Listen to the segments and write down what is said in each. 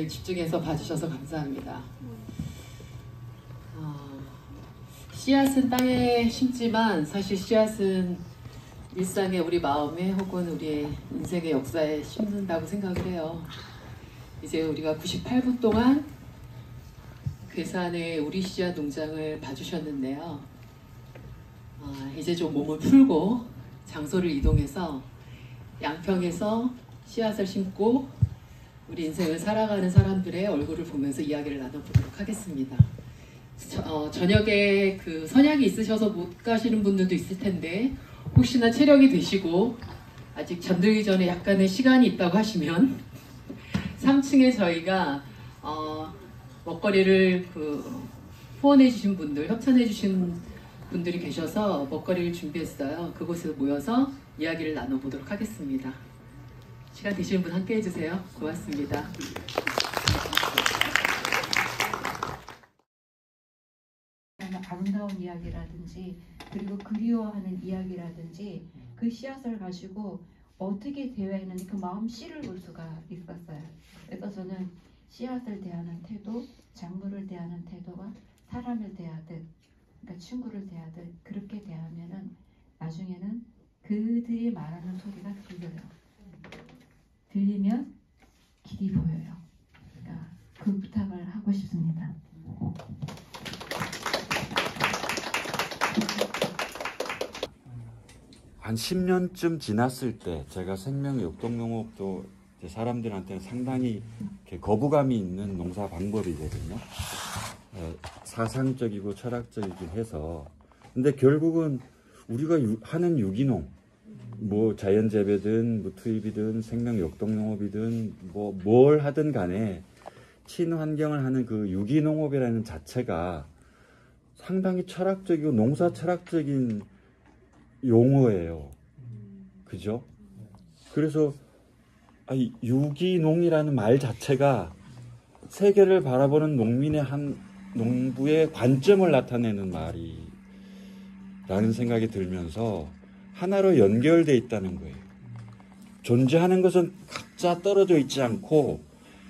오늘 집중해서 봐주셔서 감사합니다. 씨앗은 땅에 심지만 사실 씨앗은 일상의 우리 마음에 혹은 우리의 인생의 역사에 심는다고 생각을 해요. 이제 우리가 98분 동안 괴산의 우리 씨앗 농장을 봐주셨는데요. 이제 좀 몸을 풀고 장소를 이동해서 양평에서 씨앗을 심고 우리 인생을 살아가는 사람들의 얼굴을 보면서 이야기를 나눠보도록 하겠습니다. 저녁에 그 선약이 있으셔서 못 가시는 분들도 있을 텐데 혹시나 체력이 되시고 아직 잠들기 전에 약간의 시간이 있다고 하시면 3층에 저희가 먹거리를 후원해 주신 분들, 협찬해 주신 분들이 계셔서 먹거리를 준비했어요. 그곳에 모여서 이야기를 나눠보도록 하겠습니다. 시간 되시는 분 함께 해주세요. 고맙습니다. 아름다운 이야기라든지 그리고 그리워하는 이야기라든지 그 씨앗을 가지고 어떻게 대화했는지 그 마음 씨를 볼 수가 있었어요. 그래서 저는 씨앗을 대하는 태도, 작물을 대하는 태도가 사람을 대하듯, 그러니까 친구를 대하듯 그렇게 대하면은 나중에는 그들이 말하는 소리가 들려요. 들리면 길이 보여요. 그러니까 그 부탁을 하고 싶습니다. 한 10년쯤 지났을 때 제가 생명 역동농업도 사람들한테는 상당히 거부감이 있는 농사 방법이거든요. 사상적이고 철학적이긴 해서. 근데 결국은 우리가 하는 유기농, 뭐 자연재배든 뭐 투입이든 생명 역동농업이든 뭐 뭘 하든 간에 친환경을 하는 그 유기농업이라는 자체가 상당히 철학적이고 농사 철학적인 용어예요. 그죠? 그래서 유기농이라는 말 자체가 세계를 바라보는 농민의 한 농부의 관점을 나타내는 말이라는 생각이 들면서 하나로 연결되어 있다는 거예요. 존재하는 것은 각자 떨어져 있지 않고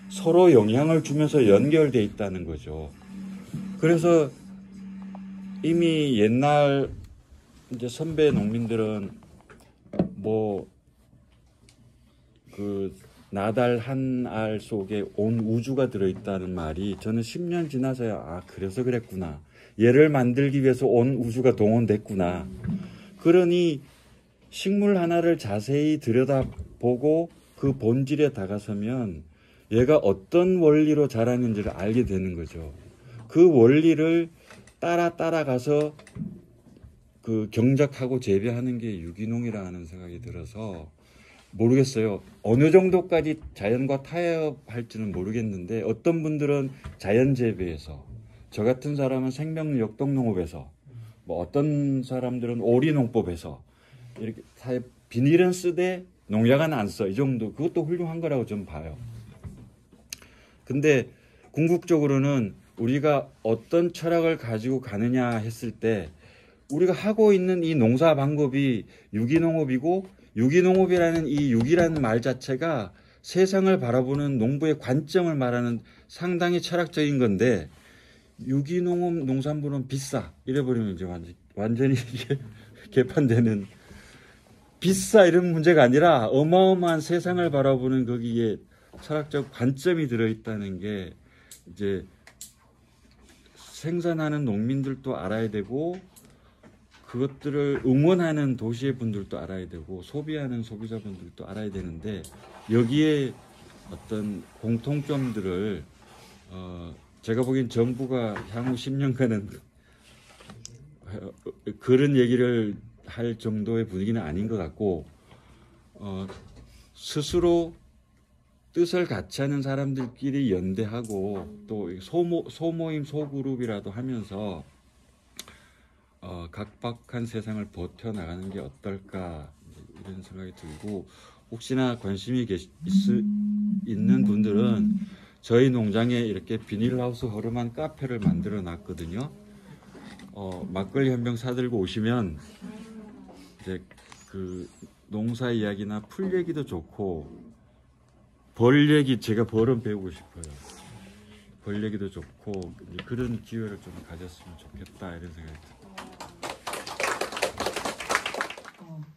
서로 영향을 주면서 연결되어 있다는 거죠. 그래서 이미 옛날 이제 선배 농민들은 뭐 그 나달 한 알 속에 온 우주가 들어있다는 말이 저는 10년 지나서야 그래서 그랬구나. 얘를 만들기 위해서 온 우주가 동원됐구나. 그러니 식물 하나를 자세히 들여다보고 그 본질에 다가서면 얘가 어떤 원리로 자라는지를 알게 되는 거죠. 그 원리를 따라가서 그 경작하고 재배하는 게 유기농이라는 생각이 들어서 모르겠어요. 어느 정도까지 자연과 타협할지는 모르겠는데 어떤 분들은 자연재배에서, 저 같은 사람은 생명 역동농업에서, 뭐 어떤 사람들은 오리농법에서 이렇게 비닐은 쓰되 농약은 안 써. 이 정도. 그것도 훌륭한 거라고 좀 봐요. 근데 궁극적으로는 우리가 어떤 철학을 가지고 가느냐 했을 때 우리가 하고 있는 이 농사 방법이 유기농업이고 유기농업이라는 이 유기라는 말 자체가 세상을 바라보는 농부의 관점을 말하는 상당히 철학적인 건데 유기농업 농산물은 비싸 이래버리면 이제 완전히 개판되는 비싸 이런 문제가 아니라 어마어마한 세상을 바라보는 거기에 철학적 관점이 들어있다는 게 이제 생산하는 농민들도 알아야 되고 그것들을 응원하는 도시의 분들도 알아야 되고 소비하는 소비자분들도 알아야 되는데 여기에 어떤 공통점들을 제가 보기엔 정부가 향후 10년간은 그런 얘기를 할 정도의 분위기는 아닌 것 같고 스스로 뜻을 같이 하는 사람들끼리 연대하고 또 소모임 소그룹이라도 하면서 각박한 세상을 버텨나가는 게 어떨까 이런 생각이 들고 혹시나 관심이 있는 분들은 저희 농장에 이렇게 비닐하우스 허름한 카페를 만들어 놨거든요. 막걸리 한 병 사들고 오시면 이제 그 농사 이야기나 풀 얘기도 좋고 벌 얘기 제가 벌은 배우고 싶어요. 벌 얘기도 좋고 이제 그런 기회를 좀 가졌으면 좋겠다 이런 생각이 들어요.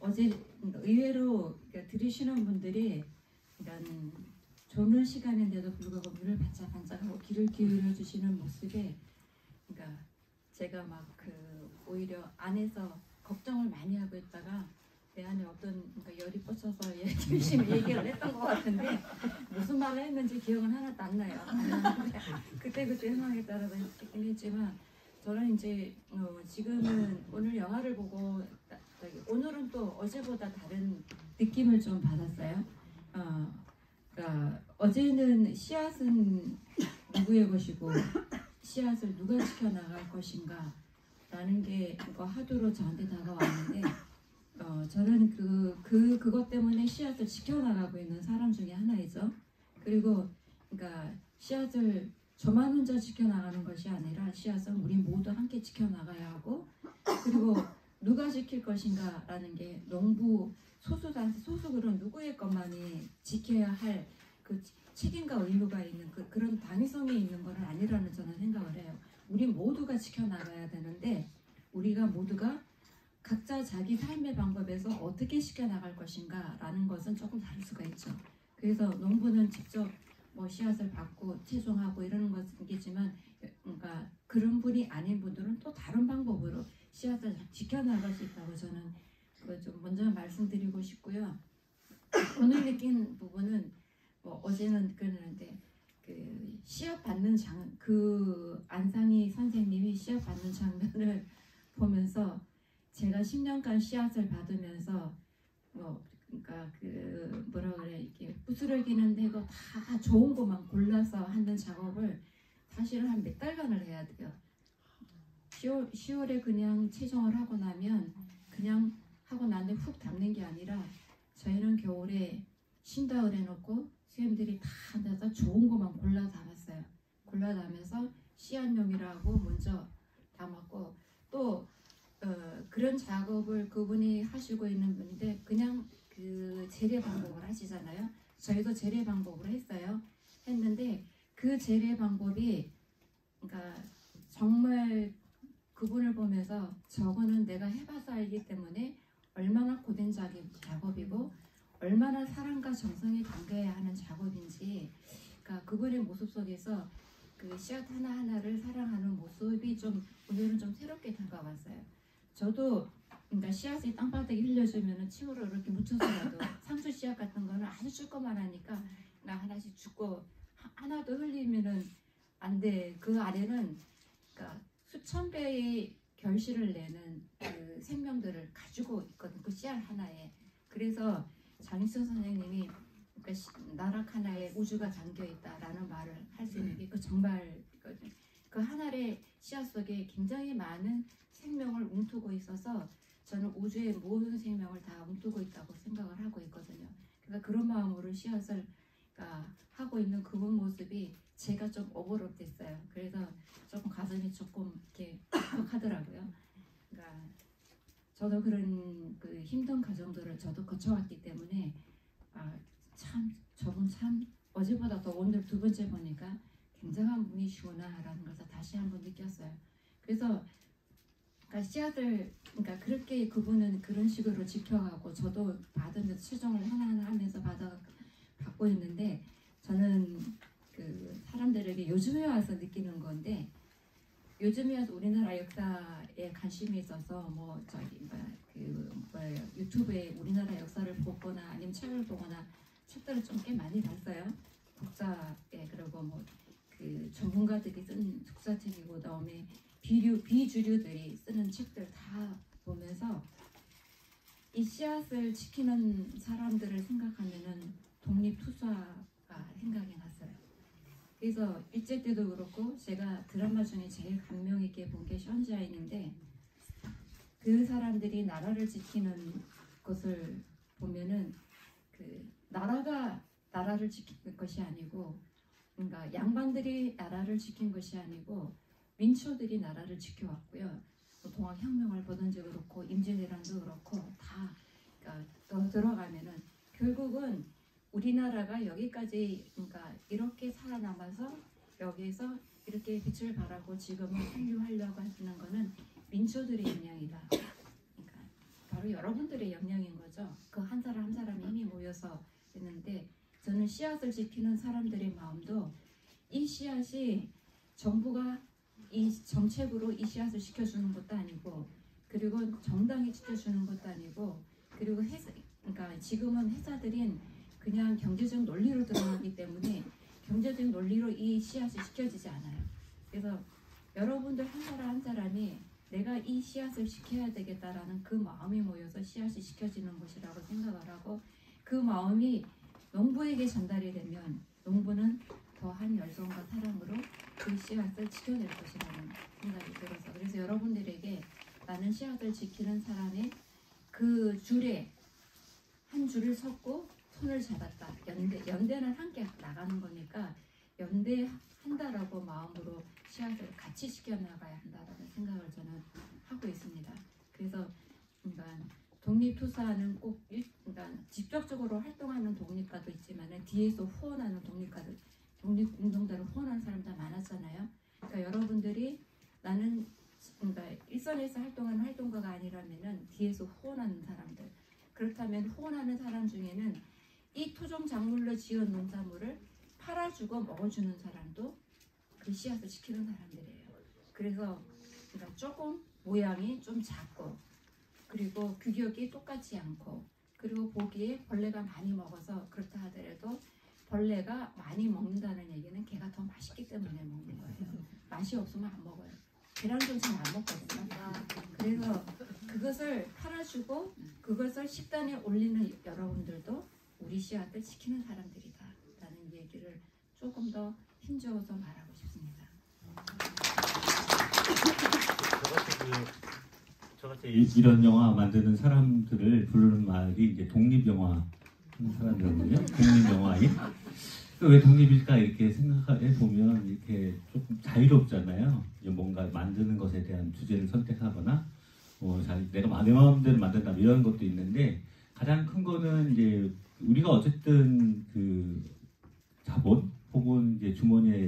어제 의외로 그러니까 들으시는 분들이 그러니까 좋은 시간인데도 불구하고 눈을 반짝반짝하고 귀를 기울여 주시는 모습에 그러니까 제가 막 오히려 안에서 걱정을 많이 하고 있다가 내 안에 어떤 그러니까 열이 뻗쳐서 열심히 얘기를 했던 것 같은데 무슨 말을 했는지 기억은 하나도 안 나요. 그때 상황에 따라서 했긴 했지만 저는 이제 지금은 오늘 영화를 보고 오늘은 또 어제보다 다른 느낌을 좀 받았어요. 그러니까 어제는 씨앗은 누구의 것이고 씨앗을 누가 지켜나갈 것인가 라는 게 하도로 저한테 다가왔는데 저는 그것 때문에 씨앗을 지켜나가고 있는 사람 중에 하나이죠. 그리고 그러니까 씨앗을 저만 혼자 지켜나가는 것이 아니라 씨앗은 우리 모두 함께 지켜나가야 하고 그리고 누가 지킬 것인가 라는 게 농부 소수들은 누구의 것만이 지켜야 할 그 책임과 의무가 있는 그런 당위성이 있는 것은 아니라는 저는 생각을 해요. 우리 모두가 지켜나가야 되는데 우리가 모두가 각자 자기 삶의 방법에서 어떻게 지켜나갈 것인가 라는 것은 조금 다를 수가 있죠. 그래서 농부는 직접 뭐 씨앗을 받고 채종하고 이러는 것이겠지만 그러니까 그런 분이 아닌 분들은 또 다른 방법으로 씨앗을 지켜나갈 수 있다고 저는 좀 먼저 말씀드리고 싶고요. 오늘 느낀 부분은 뭐 어제는 그랬는데 씨앗 받는 안상희 선생님이 씨앗 받는 장면을 보면서 제가 10년간 씨앗을 받으면서 그러니까 뭐라 그래 이렇게 부스러기는 데고 다 좋은 것만 골라서 하는 작업을 사실은 한 몇 달간을 해야 돼요. 10월에 그냥 채종을 하고 나면 그냥 하고 나는데 훅 담는 게 아니라 저희는 겨울에 쉰다을 해놓고 선생님들이 다 앉아서 좋은 것만 골라 담았어요. 골라 담아서 씨앗용이라고 먼저 담았고 또 그런 작업을 그분이 하시고 있는 분인데 그냥 재래 방법을 하시잖아요. 저희도 재래 방법으로 했는데 그 재래 방법이 그러니까 정말 그분을 보면서 저거는 내가 해봐서 알기 때문에 얼마나 고된 작업이고 얼마나 사랑과 정성이 담겨야 하는 작업인지 그러니까 그분의 모습 속에서 씨앗 하나하나를 사랑하는 모습이 좀 오늘은 좀 새롭게 다가왔어요. 저도 그러니까 씨앗이 땅바닥에 흘려주면 침으로 이렇게 묻혀서라도 상추 씨앗 같은 거는 아주 조금만 하니까 나 하나씩 줍고 하나도 흘리면은 안 돼. 그 아래는 그러니까 수천 배의 결실을 내는 생명들을 가지고 있거든. 그 씨앗 하나에. 그래서 장희선 선생님이 그러니까 나락 하나에 우주가 담겨 있다라는 말을 할 수 있는 게 정말 그 하나의 씨앗 속에 굉장히 많은 생명을 움트고 있어서 저는 우주의 모든 생명을 다 움트고 있다고 생각을 하고 있거든요. 그러니까 그런 마음으로 씨앗을 하고 있는 그분 모습이 제가 좀 오버랩됐어요. 그래서 조금 가슴이 조금 이렇게 벅하더라고요. 그러니까 저도 그런 힘든 과정들을 저도 거쳐왔기 때문에 저분 참 어제보다 더 오늘 두 번째 보니까 굉장한 분이시구나라는 것을 다시 한번 느꼈어요. 그래서 씨앗을 그렇게 그분은 그런 식으로 지켜가고 저도 받으면서 최종을 하나하나 하면서 받고 있는데 저는 사람들에게 요즘에 와서 느끼는 건데 요즘에 와서 우리나라 역사에 관심이 있어서 유튜브에 우리나라 역사를 보거나 아니면 책을 보거나 책들을 좀 꽤 많이 봤어요. 독자에 그리고 전문가들이 쓴 독서책이고 그다음에 비주류들이 쓰는 책들 다 보면서 이 씨앗을 지키는 사람들을 생각하면은 독립투사가 생각이 났어요. 그래서 일제 때도 그렇고 제가 드라마 중에 제일 감명 있게 본 게 션샤인인데 그 사람들이 나라를 지키는 것을 보면은 나라가 나라를 지키는 것이 아니고 그러니까 양반들이 나라를 지킨 것이 아니고 민초들이 나라를 지켜왔고요. 동학혁명을 보든지 그렇고 임진왜란도 그렇고 다 더 들어가면은 결국은 우리나라가 여기까지 지금까지 그러니까 이렇게 살아남아서 여기에서 이렇게 빛을 발하고 지금은 한류하려고 하시는 거는 민초들의 영향이다. 그러니까 바로 여러분들의 영향인 거죠. 그 한 사람 한 사람이 힘이 모여서 했는데 저는 씨앗을 지키는 사람들의 마음도 이 씨앗이 정부가 이 정책으로 이 씨앗을 지켜주는 것도 아니고 그리고 정당이 지켜주는 것도 아니고 그리고 회사 그러니까 지금은 회사들인 그냥 경제적 논리로 들어가기 때문에 경제적 논리로 이 씨앗이 지켜지지 않아요. 그래서 여러분들 한 사람 한 사람이 내가 이 씨앗을 지켜야 되겠다라는 그 마음이 모여서 씨앗이 지켜지는 것이라고 생각을 하고 그 마음이 농부에게 전달이 되면 농부는 더한 열정과 사랑으로 그 씨앗을 지켜낼 것이라는 생각이 들어서 그래서 여러분들에게 나는 씨앗을 지키는 사람의 그 줄에 한 줄을 섰고 손을 잡았다. 연대는 함께 나가는 거니까 연대한다라고 마음으로 씨앗을 같이 지켜나가야 한다라는 생각을 저는 하고 있습니다. 그래서 그러니까 독립투사는 꼭 그러니까 직접적으로 활동하는 독립가도 있지만 뒤에서 후원하는 독립가들, 독립운동가를 후원하는 사람들 많았잖아요. 그러니까 여러분들이 나는 그러니까 일선에서 활동하는 활동가가 아니라면은 뒤에서 후원하는 사람들. 그렇다면 후원하는 사람 중에는 이 토종 작물로 지은 농산물을 팔아주고 먹어주는 사람도 그 씨앗을 지키는 사람들이에요. 그래서 그러니까 조금 모양이 좀 작고 그리고 규격이 똑같지 않고 그리고 보기에 벌레가 많이 먹어서 그렇다 하더라도 벌레가 많이 먹는다는 얘기는 걔가 더 맛있기 때문에 먹는 거예요. 맛이 없으면 안 먹어요. 계란도 잘 안 먹거든요. 그래서 그것을 팔아주고 그것을 식단에 올리는 여러분들도 우리 씨앗을 지키는 사람들이다 라는 얘기를 조금 더 힘줘서 말하고 싶습니다. 저같이 이런 영화 만드는 사람들을 부르는 말이 이제 독립영화 하는 사람들이거든요. 독립영화인. 왜 독립일까 이렇게 생각해 보면 이렇게 조금 자유롭잖아요. 이제 뭔가 만드는 것에 대한 주제를 선택하거나 내가 내 마음대로 만든다 이런 것도 있는데 가장 큰 거는 이제 우리가 어쨌든 그 자본 혹은 이제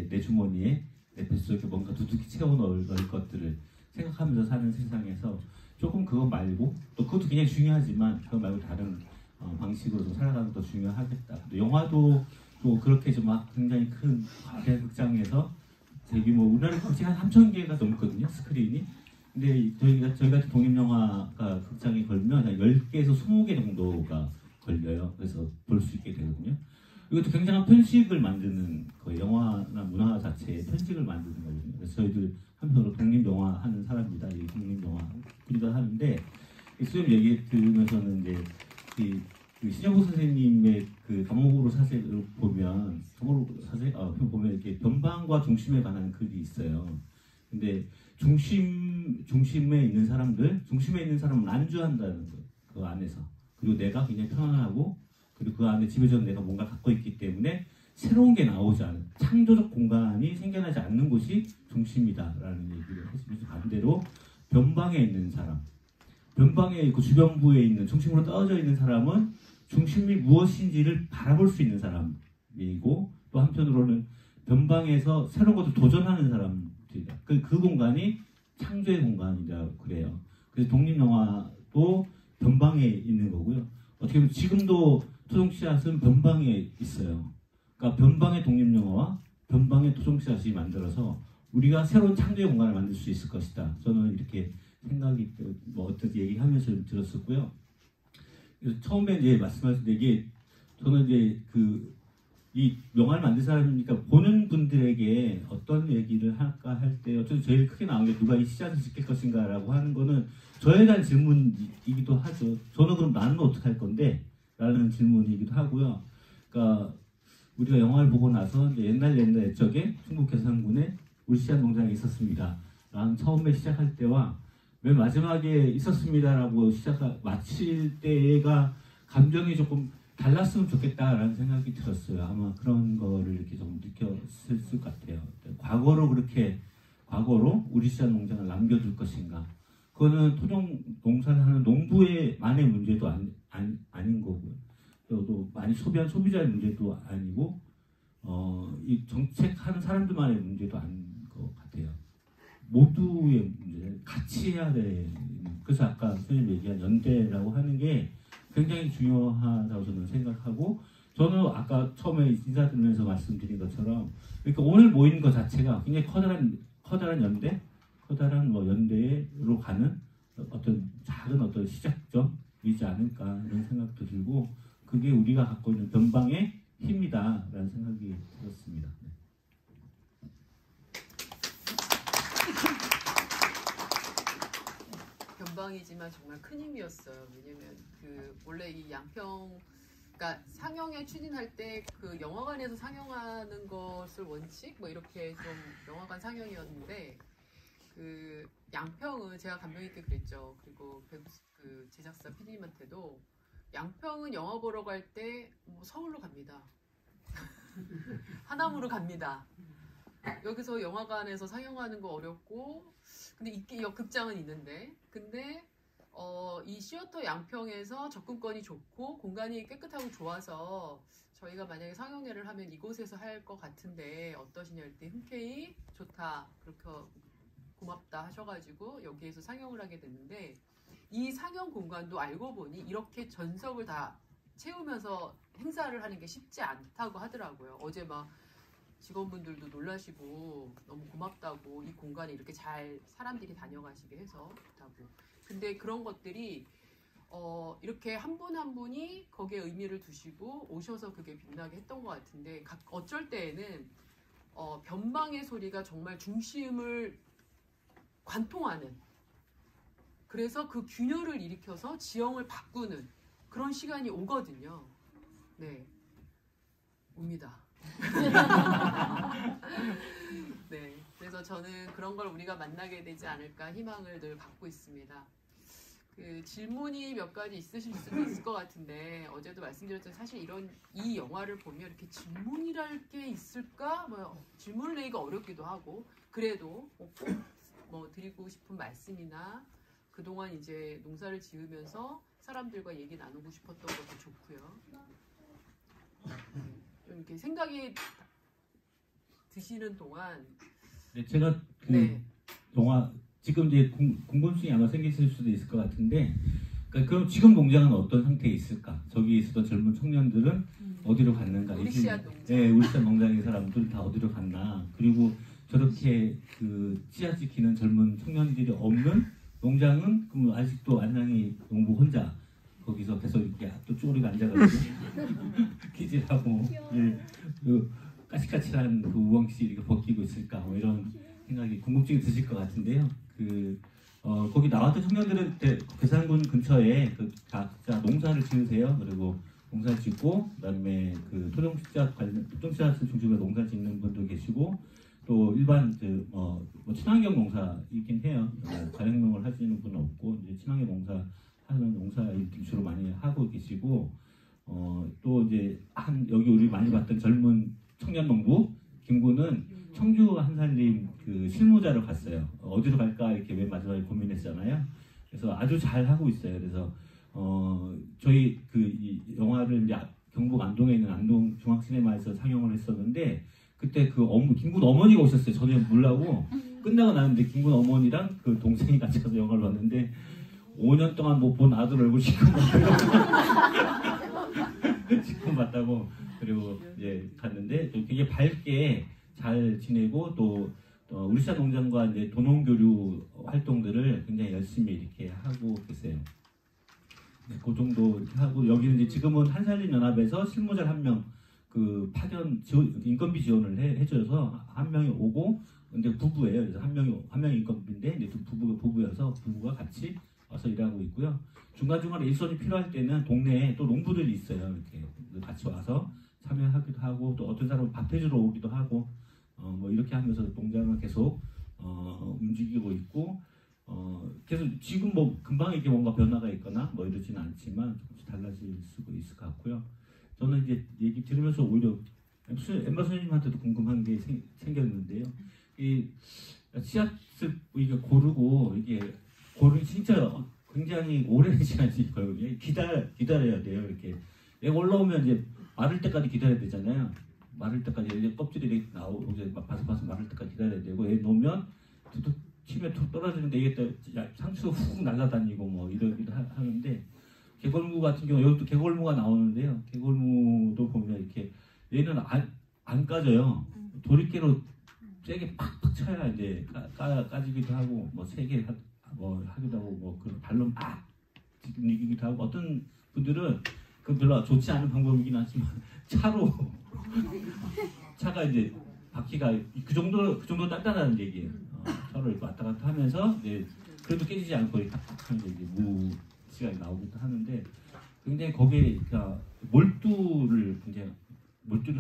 내 주머니에 내 뱃속에 뭔가 두둑이 채워 넣을 것들을 생각하면서 사는 세상에서 조금 그거 말고 또 그것도 굉장히 중요하지만 그거 말고 다른 방식으로 좀 살아가는 것도 중요하겠다. 또 영화도 또 그렇게 좀 굉장히 큰 과대 극장에서 대규모 우리나라 극장이 한 3,000개가 넘거든요 스크린이. 근데 저희 같은 독립영화가 극장에 걸면 한 10개에서 20개 정도가 걸려요. 그래서 볼 수 있게 되거든요. 이것도 굉장한 편식을 만드는 거예요. 영화나 문화 자체에 편식을 만드는 거거든요. 그래서 저희들 한편으로 독립영화 하는 사람입니다. 이 독립영화 우리가 하는데 수업 얘기 들으면서는 이제 그 신영복 선생님의 그 감옥으로 사세를 보면 보면 이렇게 변방과 중심에 관한 글이 있어요. 근데 중심에 있는 사람은 안주한다는 거예요. 그 안에서. 그리고 내가 굉장히 편안하고 그리고 그 안에 집에서 내가 뭔가 갖고 있기 때문에 새로운 게 나오지 않은 창조적 공간이 생겨나지 않는 곳이 중심이다라는 얘기를 했으면서 반대로 변방에 있는 사람, 변방의 그 주변부에 있는 중심으로 떨어져 있는 사람은 중심이 무엇인지를 바라볼 수 있는 사람이고 또 한편으로는 변방에서 새로운 것을 도전하는 사람들이다. 그 공간이 창조의 공간이라고 그래요. 그래서 독립영화도 변방에 있는 거고요. 어떻게 보면 지금도 토종씨앗은 변방에 있어요. 그러니까 변방의 독립영화와 변방의 토종씨앗이 만들어서 우리가 새로운 창조의 공간을 만들 수 있을 것이다. 저는 이렇게 생각이 어떤 얘기하면서 들었었고요. 그래서 처음에 이제 말씀하신 얘기 저는 이제 이 영화를 만든 사람이니까 보는 분들에게 어떤 얘기를 할까 할 때 어쨌든 제일 크게 나온 게 누가 이 씨앗을 지킬 것인가라고 하는 거는 저에 대한 질문이기도 하죠. 저는 그럼 나는 어떻게 할 건데? 라는 질문이기도 하고요. 그러니까 우리가 영화를 보고 나서 이제 옛날 옛적에 충북 계산군에 우리 씨앗 농장이 있었습니다. 라는 처음에 시작할 때와 맨 마지막에 있었습니다라고 마칠 때가 감정이 조금 달랐으면 좋겠다라는 생각이 들었어요. 아마 그런 거를 이렇게 좀 느꼈을 것 같아요. 과거로 우리 씨앗 농장을 남겨둘 것인가. 그거는 토종 농사를 하는 농부의 만의 문제도 아닌 거고요. 또 많이 많이 소비한 소비자의 문제도 아니고 이 정책하는 사람들만의 문제도 아닌 것 같아요. 모두의 문제, 같이 해야 돼. 그래서 아까 선생님 얘기한 연대라고 하는 게 굉장히 중요하다고 저는 생각하고, 저는 아까 처음에 인사드리면서 말씀드린 것처럼, 그러니까 오늘 모인 것 자체가 굉장히 커다란 연대, 커다란 뭐 연대로 가는 어떤 작은 어떤 시작점이지 않을까 이런 생각도 들고, 그게 우리가 갖고 있는 변방의 힘이다라는 생각이 들었습니다. 변방이지만 정말 큰 힘이었어요. 왜냐면 그 원래 이 양평, 그러니까 상영에 추진할 때 그 영화관에서 상영하는 것을 원칙 뭐 이렇게 좀 영화관 상영이었는데, 그 양평은 제가 감명 있게 그랬죠. 그리고 그 제작사 PD님한테도 양평은 영화 보러 갈 때 뭐 서울로 갑니다. 하남으로 갑니다. 여기서 영화관에서 상영하는 거 어렵고, 근데 있게 극장은 있는데, 근데 이 시어터 양평에서 접근권이 좋고 공간이 깨끗하고 좋아서 저희가 만약에 상영회를 하면 이곳에서 할 것 같은데 어떠시냐 할 때 흔쾌히 좋다, 그렇게 고맙다 하셔가지고 여기에서 상영을 하게 됐는데, 이 상영 공간도 알고 보니 이렇게 전석을 다 채우면서 행사를 하는 게 쉽지 않다고 하더라고요. 어제 막 직원분들도 놀라시고 너무 고맙다고, 이 공간에 이렇게 잘 사람들이 다녀가시게 해서 좋다고. 근데 그런 것들이 이렇게 한 분 한 분이 거기에 의미를 두시고 오셔서 그게 빛나게 했던 것 같은데, 어쩔 때에는 변방의 소리가 정말 중심을 관통하는, 그래서 그 균열을 일으켜서 지형을 바꾸는 그런 시간이 오거든요. 네, 옵니다. 네, 그래서 저는 그런 걸 우리가 만나게 되지 않을까 희망을 늘 갖고 있습니다. 그 질문이 몇 가지 있으실 수도 있을 것 같은데, 어제도 말씀드렸지만 사실 이 영화를 보면 이렇게 질문이랄 게 있을까? 뭐 질문을 내기가 어렵기도 하고, 그래도 뭐 드리고 싶은 말씀이나 그동안 이제 농사를 지으면서 사람들과 얘기 나누고 싶었던 것도 좋고요. 좀 이렇게 생각이 드시는 동안, 네, 제가 그 네. 영화 지금 이제 궁금증이 아마 생기실 수도 있을 것 같은데, 그러니까 그럼 지금 농장은 어떤 상태에 있을까? 저기 있었던 젊은 청년들은 어디로 갔는가? 우리 씨앗 농장. 네, 우리 씨앗 농장의 사람들 다 어디로 갔나? 그리고 저렇게 그 씨앗 지키는 젊은 청년들이 없는 농장은 그럼 아직도 안양이 농부 혼자 거기서 계속 이렇게 또 쪼그리고 앉아가지고 기질하고 그 까칠까칠한 그 우엉씨 이렇게 벗기고 있을까? 뭐 이런 생각이, 궁금증이 드실 것 같은데요. 거기 나왔던 청년들은 괴산군 근처에 그 각자 농사를 지으세요. 그리고 농사 짓고, 그다음에 그 토종씨앗을 중심으로 농사 짓는 분도 계시고, 또 일반 뭐 친환경 농사이긴 해요. 자연농을 하시는 분은 없고, 이제 친환경 농사하는 농사를 주로 많이 하고 계시고, 또 이제 여기 우리 많이 봤던 젊은 청년 농부 김구는 청주 한살림 그 실무자로 갔어요. 어디로 갈까 이렇게 맨 마지막에 고민했잖아요. 그래서 아주 잘 하고 있어요. 그래서 저희 이 영화를 이제 경북 안동에 있는 안동 중앙시네마에서 상영을 했었는데, 그때 김군 어머니가 오셨어요. 저는 몰라고 끝나고 나는데 김군 어머니랑 그 동생이 같이 가서 영화를 봤는데, 5년 동안 못 본 아들 얼굴 시커먼 봤다고. 그리고 이제 갔는데 굉장히 밝게 잘 지내고, 또 우리 씨앗 농장과 이제 도농교류 활동들을 굉장히 열심히 이렇게 하고 계세요. 네, 그 정도 이렇게 하고, 여기는 이제 지금은 한살림 연합에서 실무자 1명 그 파견 인건비 지원을 해줘서 1명이 오고, 근데 부부예요. 그래서 한 명이 인건비인데 이제 부부여서 부부가 같이 와서 일하고 있고요. 중간중간에 일손이 필요할 때는 동네에 또 농부들이 있어요. 이렇게 같이 와서 참여하기도 하고, 또 어떤 사람은 밥 해주러 오기도 하고, 뭐 이렇게 하면서 농장을 계속 움직이고 있고, 계속 지금 뭐 금방 이렇게 뭔가 변화가 있거나 뭐 이러지는 않지만 조금씩 달라질 수도 있을 것 같고요. 저는 이제 얘기 들으면서 오히려 엠마 선생님한테도 궁금한 게 생겼는데요. 이 씨앗을 이게 고르고, 이게 진짜 굉장히 오랜 시간이 걸거든요. 기다려야 돼요. 이렇게 얘가 올라오면 이제 마를 때까지 기다려야 되잖아요. 마를 때까지 이제 껍질이 이렇게 나오고 이제 막 바삭바삭 마를 때까지 기다려야 되고 얘 놓으면 툭툭 치면 툭 떨어지는데 이게 또 상추가 훅 날아다니고 뭐 이러기도 하는데 개골무 같은 경우 여기 또 개골무가 나오는데요. 개골무도 보면 이렇게 얘는 안 까져요. 도리깨로 세게 팍팍 쳐야 이제 까지기도 하고 뭐 세게 뭐 하기도 하고 뭐 그런 발로 막 이기기도 하고 어떤 분들은 그 별로 좋지 않은 방법이긴 하지만 차가 이제 바퀴가 그 정도 단단한 얘기예요. 차를 왔다 갔다 하면서 이제 그래도 깨지지 않고 탁탁 하면서 이제 무 시간이 나오기도 하는데 굉장히 거기에 그러니까 몰두를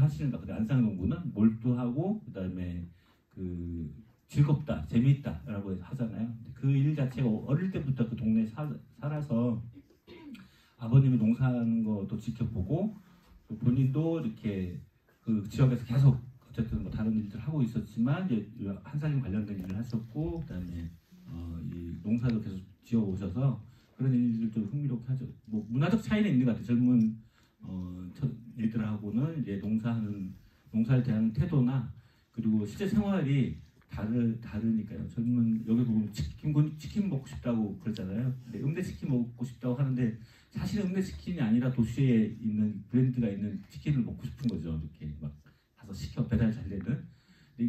하시는 것 같아요. 안상농부는 몰두하고 그다음에 그 즐겁다, 재미있다라고 하잖아요. 그 일 자체가 어릴 때부터 그 동네에 살아서 아버님이 농사하는 것도 지켜보고 본인도 이렇게 그 지역에서 계속 어쨌든 뭐 다른 일들 하고 있었지만 이제 한살림 관련된 일을 하셨고 그다음에 이 농사도 계속 지어 오셔서 그런 일들 좀 흥미롭게 하죠. 뭐 문화적 차이는 있는 것 같아요. 젊은 일들하고는 이제 농사에 대한 태도나 그리고 실제 생활이 다르니까요. 젊은 여기 보면 치킨 먹고 싶다고 그러잖아요. 근데 읍내치킨 먹고 싶다고 하는데 사실은 읍내치킨이 아니라 도시에 있는 브랜드가 있는 치킨을 먹고 싶은 거죠. 이렇게 막 가서 시켜 배달 잘 되는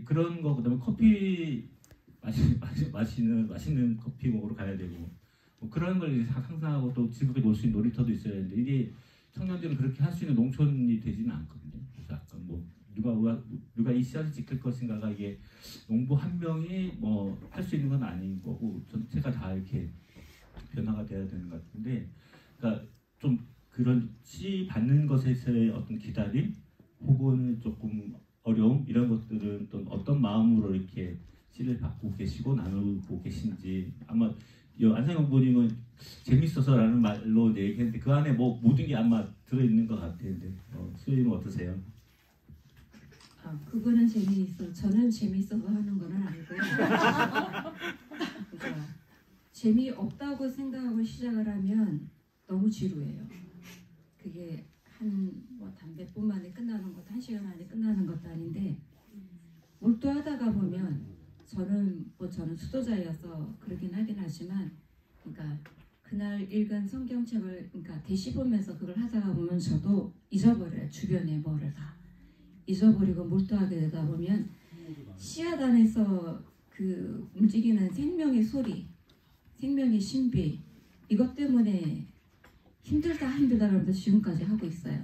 그런 거 그다음에 커피 맛있는 커피 먹으러 가야 되고 뭐 그런 걸 이제 상상하고 또 즐겁게 놀 수 있는 놀이터도 있어야 되는데 이게 청년들은 그렇게 할 수 있는 농촌이 되지는 않거든요. 그래서 약간 뭐 누가 이 씨앗을 지킬 것인가가 이게 농부 한 명이 뭐 할 수 있는 건 아닌 거고 전체가 다 이렇게 변화가 돼야 되는 것 같은데 그러니까 좀 그런 씨 받는 것에서의 어떤 기다림 혹은 조금 어려움 이런 것들은 또 어떤 마음으로 이렇게 씨를 받고 계시고 나누고 계신지 아마 안상영 부님은 재밌어서라는 말로 얘기했는데 그 안에 뭐 모든 게 아마 들어있는 것 같은데 수혜님은 어떠세요? 그거는 재미있어. 저는 재미있어서 하는 거는 아니고요. 그러니까 재미없다고 생각하고 시작을 하면 너무 지루해요. 그게 뭐 담배뿐만에 끝나는 것도 1시간 안에 끝나는 것도 아닌데 몰두하다가 보면 저는 수도자여서 그러긴 하긴 하지만 그러니까 그날 읽은 성경책을 그러니까 되씹으면서 그걸 하다가 보면 저도 잊어버려요. 주변에 뭐를 다 잊어버리고 몰두하게 되다 보면 씨앗 안에서 그 움직이는 생명의 소리, 생명의 신비 이것 때문에 힘들다 그러면서 지금까지 하고 있어요.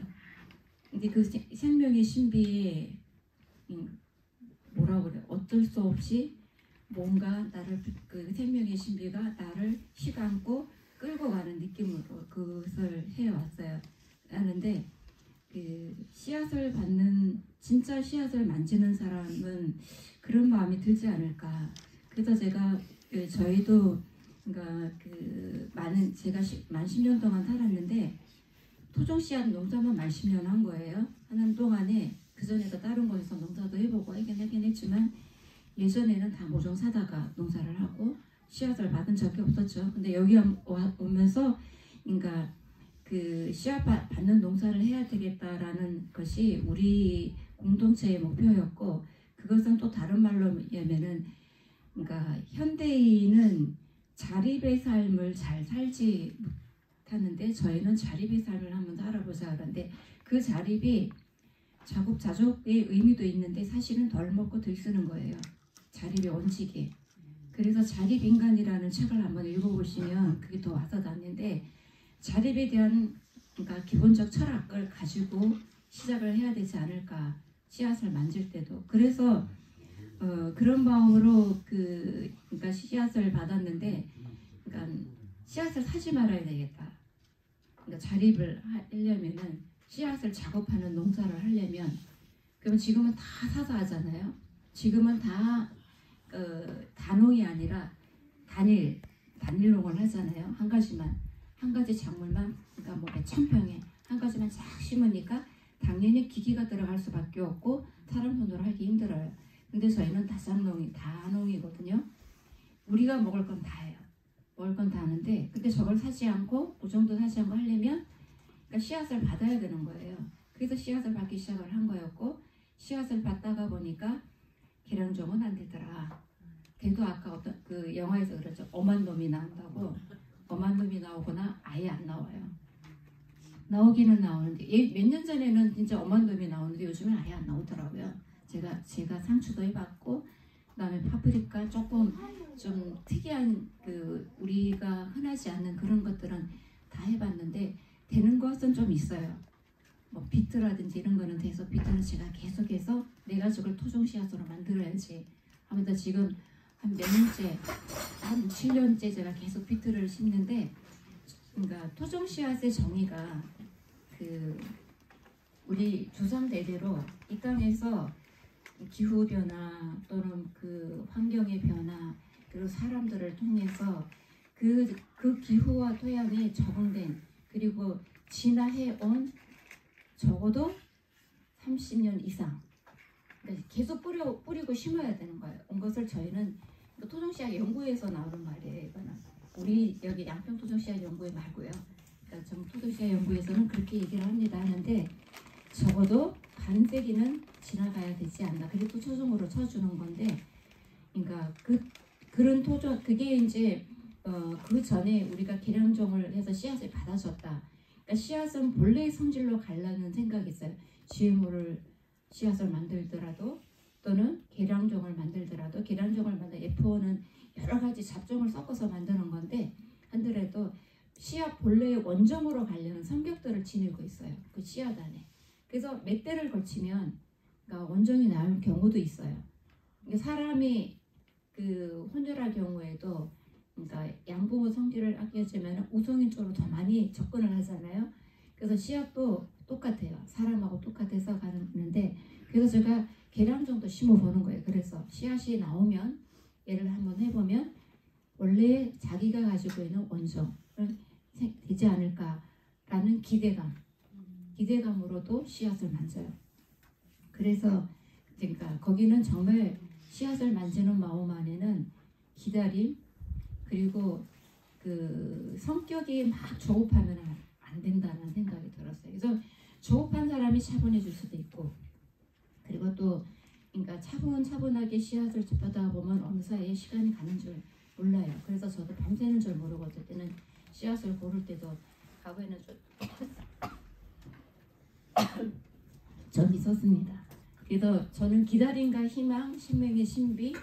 근데 그 생명의 신비에 뭐라 그래 어쩔 수 없이 뭔가 나를 그 생명의 신비가 나를 휘감고 끌고 가는 느낌으로 그것을 해왔어요. 하는데 그 씨앗을 받는 진짜 씨앗을 만지는 사람은 그런 마음이 들지 않을까. 그래서 제가 저희도 그러니까 제가 만 10년 동안 살았는데 토종 씨앗 농사만 만 10년 한 거예요. 하는 동안에 그 전에도 다른 곳에서 농사도 해보고 하긴 했지만 예전에는 다 모종 사다가 농사를 하고 씨앗을 받은 적이 없었죠. 근데 여기 오면서 그러니까 그 씨앗 받는 농사를 해야 되겠다라는 것이 우리 공동체의 목표였고 그것은 또 다른 말로 하면은 그러니까 현대인은 자립의 삶을 잘 살지 못하는데 저희는 자립의 삶을 한번 살아보자 하는데 그 자립이 자급자족의 의미도 있는데 사실은 덜 먹고 덜 쓰는 거예요. 자립의 원칙이. 그래서 자립인간이라는 책을 한번 읽어보시면 그게 더 와닿는데 자립에 대한 그러니까 기본적 철학을 가지고 시작을 해야 되지 않을까. 씨앗을 만질 때도. 그래서 그런 마음으로 그러니까 씨앗을 받았는데 그러니까 씨앗을 사지 말아야 되겠다. 그러니까 자립을 하려면은 씨앗을 작업하는 농사를 하려면 그러면 지금은 다 사서 하잖아요. 지금은 다 단농이 아니라 단일농을 하잖아요. 한 가지 작물만 그러니까 뭐 몇천 평에 한 가지만 쫙 심으니까 당연히 기기가 들어갈 수밖에 없고 사람 손으로 하기 힘들어요. 근데 저희는 다농이거든요. 우리가 먹을 건 다 해요. 먹을 건 다 하는데 근데 저걸 사지 않고 모종도 사지 않고 하려면 그러니까 씨앗을 받아야 되는 거예요. 그래서 씨앗을 받기 시작을 한 거였고 씨앗을 받다가 보니까 계량종은 안 되더라. 걔도 아까 어떤 그 영화에서 그랬죠. 엄한 놈이 나온다고. 엄한 놈이 나오거나 아예 안 나와요. 나오기는 나오는데 몇 년 전에는 진짜 엄한 놈이 나오는데 요즘은 아예 안 나오더라고요. 제가 상추도 해봤고 그다음에 파프리카 조금 좀 특이한 그 우리가 흔하지 않는 그런 것들은 다 해봤는데 되는 것은 좀 있어요. 뭐 비트라든지 이런 거는 돼서 비트는 제가 계속해서 내 가족을 토종 씨앗으로 만들어야지 하면서 지금 한 몇 년째 한 7년째 제가 계속 비트를 심는데 그러니까 토종 씨앗의 정의가 그 우리 조상 대대로 이 땅에서 기후 변화 또는 그 환경의 변화 그리고 사람들을 통해서 그 기후와 토양에 적응된 그리고 진화해 온 적어도 30년 이상 계속 뿌리고 심어야 되는 거예요. 온 것을 저희는 토종씨앗 연구에서 나오는 말이에요. 이거는 우리 여기 양평 토종씨앗 연구회 말고요. 그러니까 전 토종씨앗 연구에서는 그렇게 얘기를 합니다. 하는데 적어도 반세기는 지나가야 되지 않나. 그게 또 토종으로 쳐주는 건데, 그러니까 그런 토종 그게 이제 그 전에 우리가 계량종을 해서 씨앗을 받아줬다. 그러니까 씨앗은 본래의 성질로 가려는 생각이 있어요. GMO를 씨앗을 만들더라도 또는 계량종을 만들더라도 계량종을 만든 F1은 여러 가지 잡종을 섞어서 만드는 건데 한더라도 씨앗 본래의 원종으로 가려는 성격들을 지니고 있어요. 그 씨앗 안에. 그래서 몇 대를 거치면 그러니까 원종이 나올 경우도 있어요. 그러니까 사람이 그 혼혈할 경우에도 그러니까 양부모 성질을 아껴주면 우성인 쪽으로 더 많이 접근을 하잖아요. 그래서 씨앗도 똑같아요. 사람하고 똑같아서 가는데 그래서 제가 계량종도 심어보는 거예요. 그래서 씨앗이 나오면 얘를 한번 해보면 원래 자기가 가지고 있는 원종을 되지 않을까라는 기대감으로도 씨앗을 만져요. 그래서 그러니까 거기는 정말 씨앗을 만지는 마음 안에는 기다림 그리고 그 성격이 막 조급하면 안 된다는 생각이 들었어요. 그래서 조급한 사람이 차분해질 수도 있고 그리고 또 그러니까 차분하게 씨앗을 접하다 보면 어느 사이에 시간이 가는 줄 몰라요. 그래서 저도 밤새는 줄 모르고 어떨 때는 씨앗을 고를 때도 과거에는 좀 있었습니다. 그래서 저는 기다림과 희망, 신명의 신비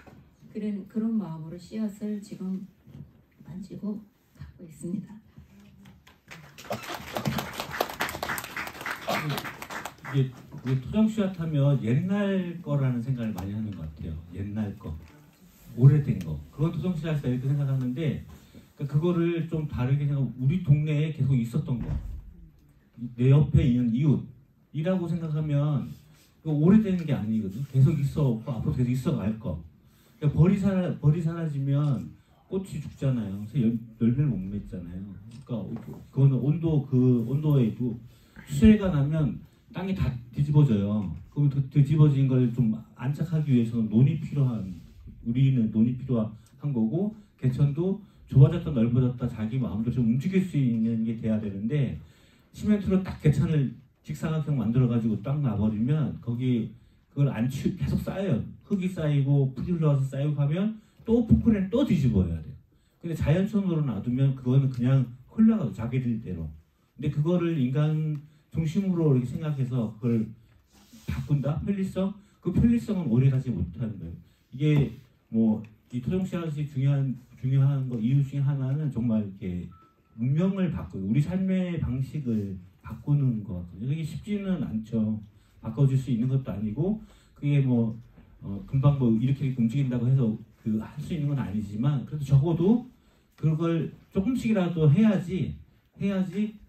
그런 마음으로 씨앗을 지금 만지고 갖고 있습니다. 이게 토종 씨앗 하면 옛날 거라는 생각을 많이 하는 것 같아요. 옛날 거, 오래된 거. 그건 토종 씨앗이다 이렇게 생각하는데 그러니까 그거를 좀 다르게 생각. 우리 동네에 계속 있었던 거, 내 옆에 있는 이웃이라고 생각하면 오래되는 게 아니거든. 계속 있어왔고 앞으로 계속 있어갈 거. 그러니까 벌이 사라지면 꽃이 죽잖아요. 그래서 열매를 못 맺잖아요. 그러니까 그거는 온도에도 수해가 나면 땅이 다 뒤집어져요. 그럼 그 뒤집어진 걸 좀 안착하기 위해서는 우리는 논이 필요한 거고 개천도 좁아졌다 넓어졌다 자기 마음대로 좀 움직일 수 있는 게 돼야 되는데 시멘트로 딱 개천을 직사각형 만들어가지고 딱 놔버리면 거기 그걸 계속 쌓여요. 흙이 쌓이고 풀이 올라와서 쌓이고 하면 또 폭포를 또 뒤집어야 돼요. 근데 자연천으로 놔두면 그거는 그냥 흘러가요. 자기들대로. 근데 그거를 인간 중심으로 이렇게 생각해서 그걸 바꾼다? 편리성? 그 편리성은 오래가지 못하는 거예요. 이게 뭐 이 토종씨앗이 중요한 거 이유 중에 하나는 정말 이렇게 문명을 바꾸고 우리 삶의 방식을 바꾸는 것 같거든요. 이게 쉽지는 않죠. 바꿔줄 수 있는 것도 아니고 그게 뭐 금방 뭐 이렇게 움직인다고 해서 그 할 수 있는 건 아니지만 그래도 적어도 그걸 조금씩이라도 해야지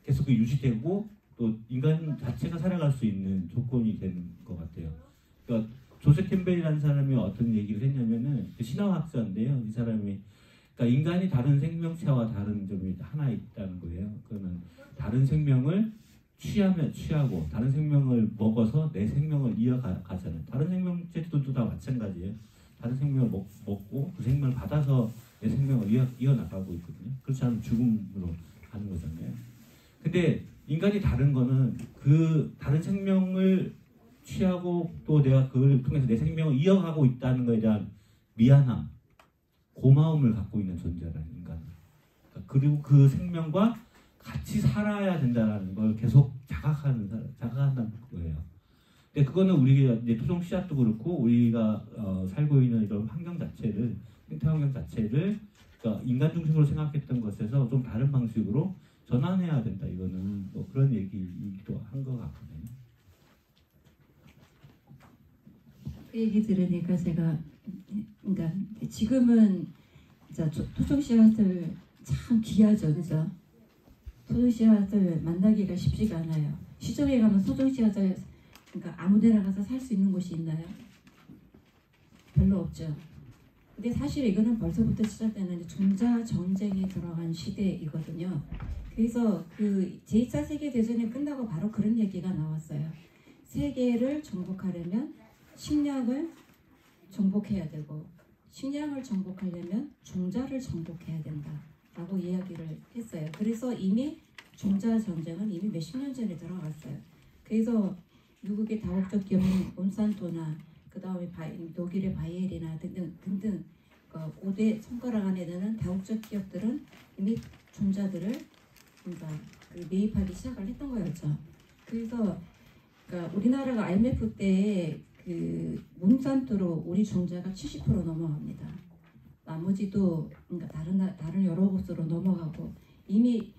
계속 유지되고 또 인간 자체가 살아갈 수 있는 조건이 되는 것 같아요. 그러니까 조셉 캠벨이라는 사람이 어떤 얘기를 했냐면은 신화학자인데요. 이 사람이 그러니까 인간이 다른 생명체와 다른 점이 하나 있다는 거예요. 그거는 다른 생명을 취하고 다른 생명을 먹어서 내 생명을 이어가잖아요. 다른 생명체들도 다 마찬가지예요. 다른 생명을 먹고 그 생명을 받아서 내 생명을 이어나가고 있거든요. 그렇지 않으면 죽음으로 가는 거잖아요. 근데 인간이 다른 거는 그 다른 생명을 취하고 또 내가 그걸 통해서 내 생명을 이어가고 있다는 것에 대한 미안함, 고마움을 갖고 있는 존재라는 인간은. 그러니까 그리고 그 생명과 같이 살아야 된다는 걸 계속 자각한다는 거예요. 근데 그거는 우리가 이제 토종 씨앗도 그렇고 우리가 살고 있는 이런 환경 자체를, 생태 환경 자체를 그러니까 인간 중심으로 생각했던 것에서 좀 다른 방식으로 전환해야 된다. 이거는 뭐 그런 얘기이기도 한 것 같거든요. 그 얘기 들으니까 제가 그러니까 지금은 진짜 토종 씨앗을 참 귀하죠, 그죠? 토종 씨앗을 만나기가 쉽지가 않아요. 시장에 가면 토종 씨앗을 그러니까 아무데나 가서 살 수 있는 곳이 있나요? 별로 없죠. 근데 사실 이거는 벌써부터 시작되는 종자 전쟁에 들어간 시대이거든요. 그래서 그 제2차 세계대전이 끝나고 바로 그런 얘기가 나왔어요. 세계를 정복하려면 식량을 정복해야 되고 식량을 정복하려면 종자를 정복해야 된다라고 이야기를 했어요. 그래서 이미 종자 전쟁은 이미 몇십 년 전에 들어갔어요. 그래서 미국의 다국적 기업인 몬산토나 그 다음에 독일의 바이에르나 등등 5대 손가락 안에 드는 다국적 기업들은 이미 종자들을 그러니까 매입하기 시작을 했던 거였죠. 그래서 그러니까 우리나라가 IMF 때 그 몬산토로 우리 종자가 70% 넘어갑니다. 나머지도 그러니까 다른 여러 곳으로 넘어가고 이미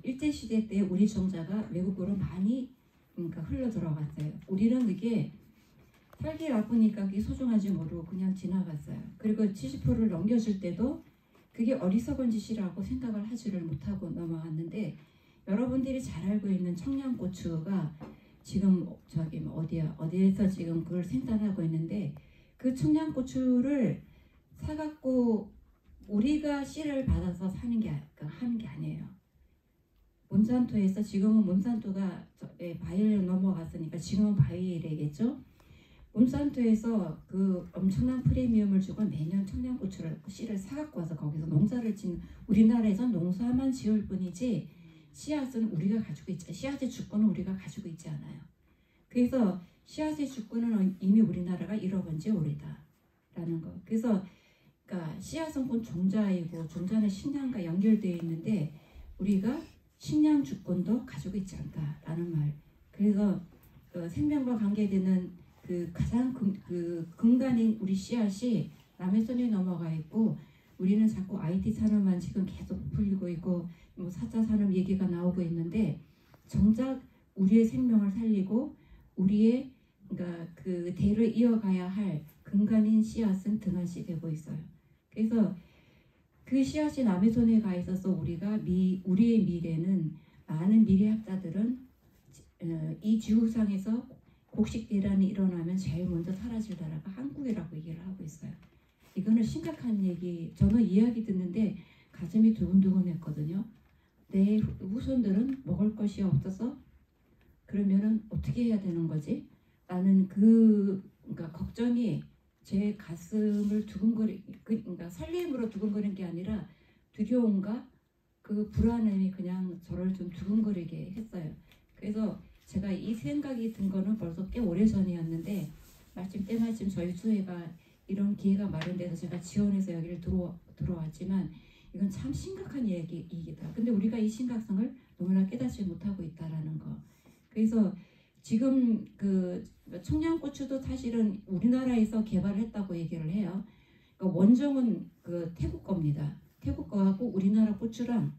일제 시대 때 우리 종자가 외국으로 많이 그러니까 흘러 들어갔어요. 우리는 그게 살기 바쁘니까 그게 소중하지 모르고 그냥 지나갔어요. 그리고 70%를 넘겨줄 때도 그게 어리석은 짓이라고 생각을 하지를 못하고 넘어갔는데 여러분들이 잘 알고 있는 청양고추가 지금 저기 어디에서 지금 그걸 생산하고 있는데 그 청양고추를 사갖고 우리가 씨를 받아서 하는 게 아니에요. 몬산토에서 지금은 몬산토가 바이에르 넘어갔으니까 지금은 바이에르겠죠. 몬산토에서 그 엄청난 프리미엄을 주고 매년 청양고추를 씨를 사갖고 와서 거기서 농사를 짓는 우리나라에서 농사만 지을 뿐이지 씨앗은 우리가 가지고 있지 씨앗의 주권은 우리가 가지고 있지 않아요. 그래서 씨앗의 주권은 이미 우리나라가 잃어본 지 오래다라는 거. 그래서 그러니까 씨앗은 곧 종자이고 종자는 식량과 연결되어 있는데 우리가 식량 주권도 가지고 있지 않다라는 말. 그래서 생명과 관계되는 그 가장 근간인 우리 씨앗이 남의 손에 넘어가 있고 우리는 자꾸 IT 산업만 지금 계속 풀리고 있고 뭐 4차 산업 얘기가 나오고 있는데 정작 우리의 생명을 살리고 우리의 그러니까 그 대를 이어가야 할 근간인 씨앗은 등한시되고 있어요. 그래서 그 씨앗이 남의 손에 가 있어서 우리의 미래는 많은 미래학자들은 이 지구상에서 곡식 대란이 일어나면 제일 먼저 사라질 나라가 한국이라고 얘기를 하고 있어요. 이거는 심각한 얘기. 저는 이야기 듣는데 가슴이 두근두근했거든요. 내 후손들은 먹을 것이 없어서 그러면은 어떻게 해야 되는 거지? 라는 그러니까 걱정이 제 가슴을 그러니까 설렘으로 두근거리는 게 아니라 두려움과 그 불안함이 그냥 저를 좀 두근거리게 했어요. 그래서 제가 이 생각이 든 거는 벌써 꽤 오래 전이었는데 때마침 저희 수회가 이런 기회가 마련돼서 제가 지원해서 여기를 들어왔지만 이건 참 심각한 얘기이다. 근데 우리가 이 심각성을 너무나 깨닫지 못하고 있다라는 거. 그래서 지금 그 청양고추도 사실은 우리나라에서 개발했다고 얘기를 해요. 그러니까 원종은 그 태국 겁니다. 태국 거하고 우리나라 고추랑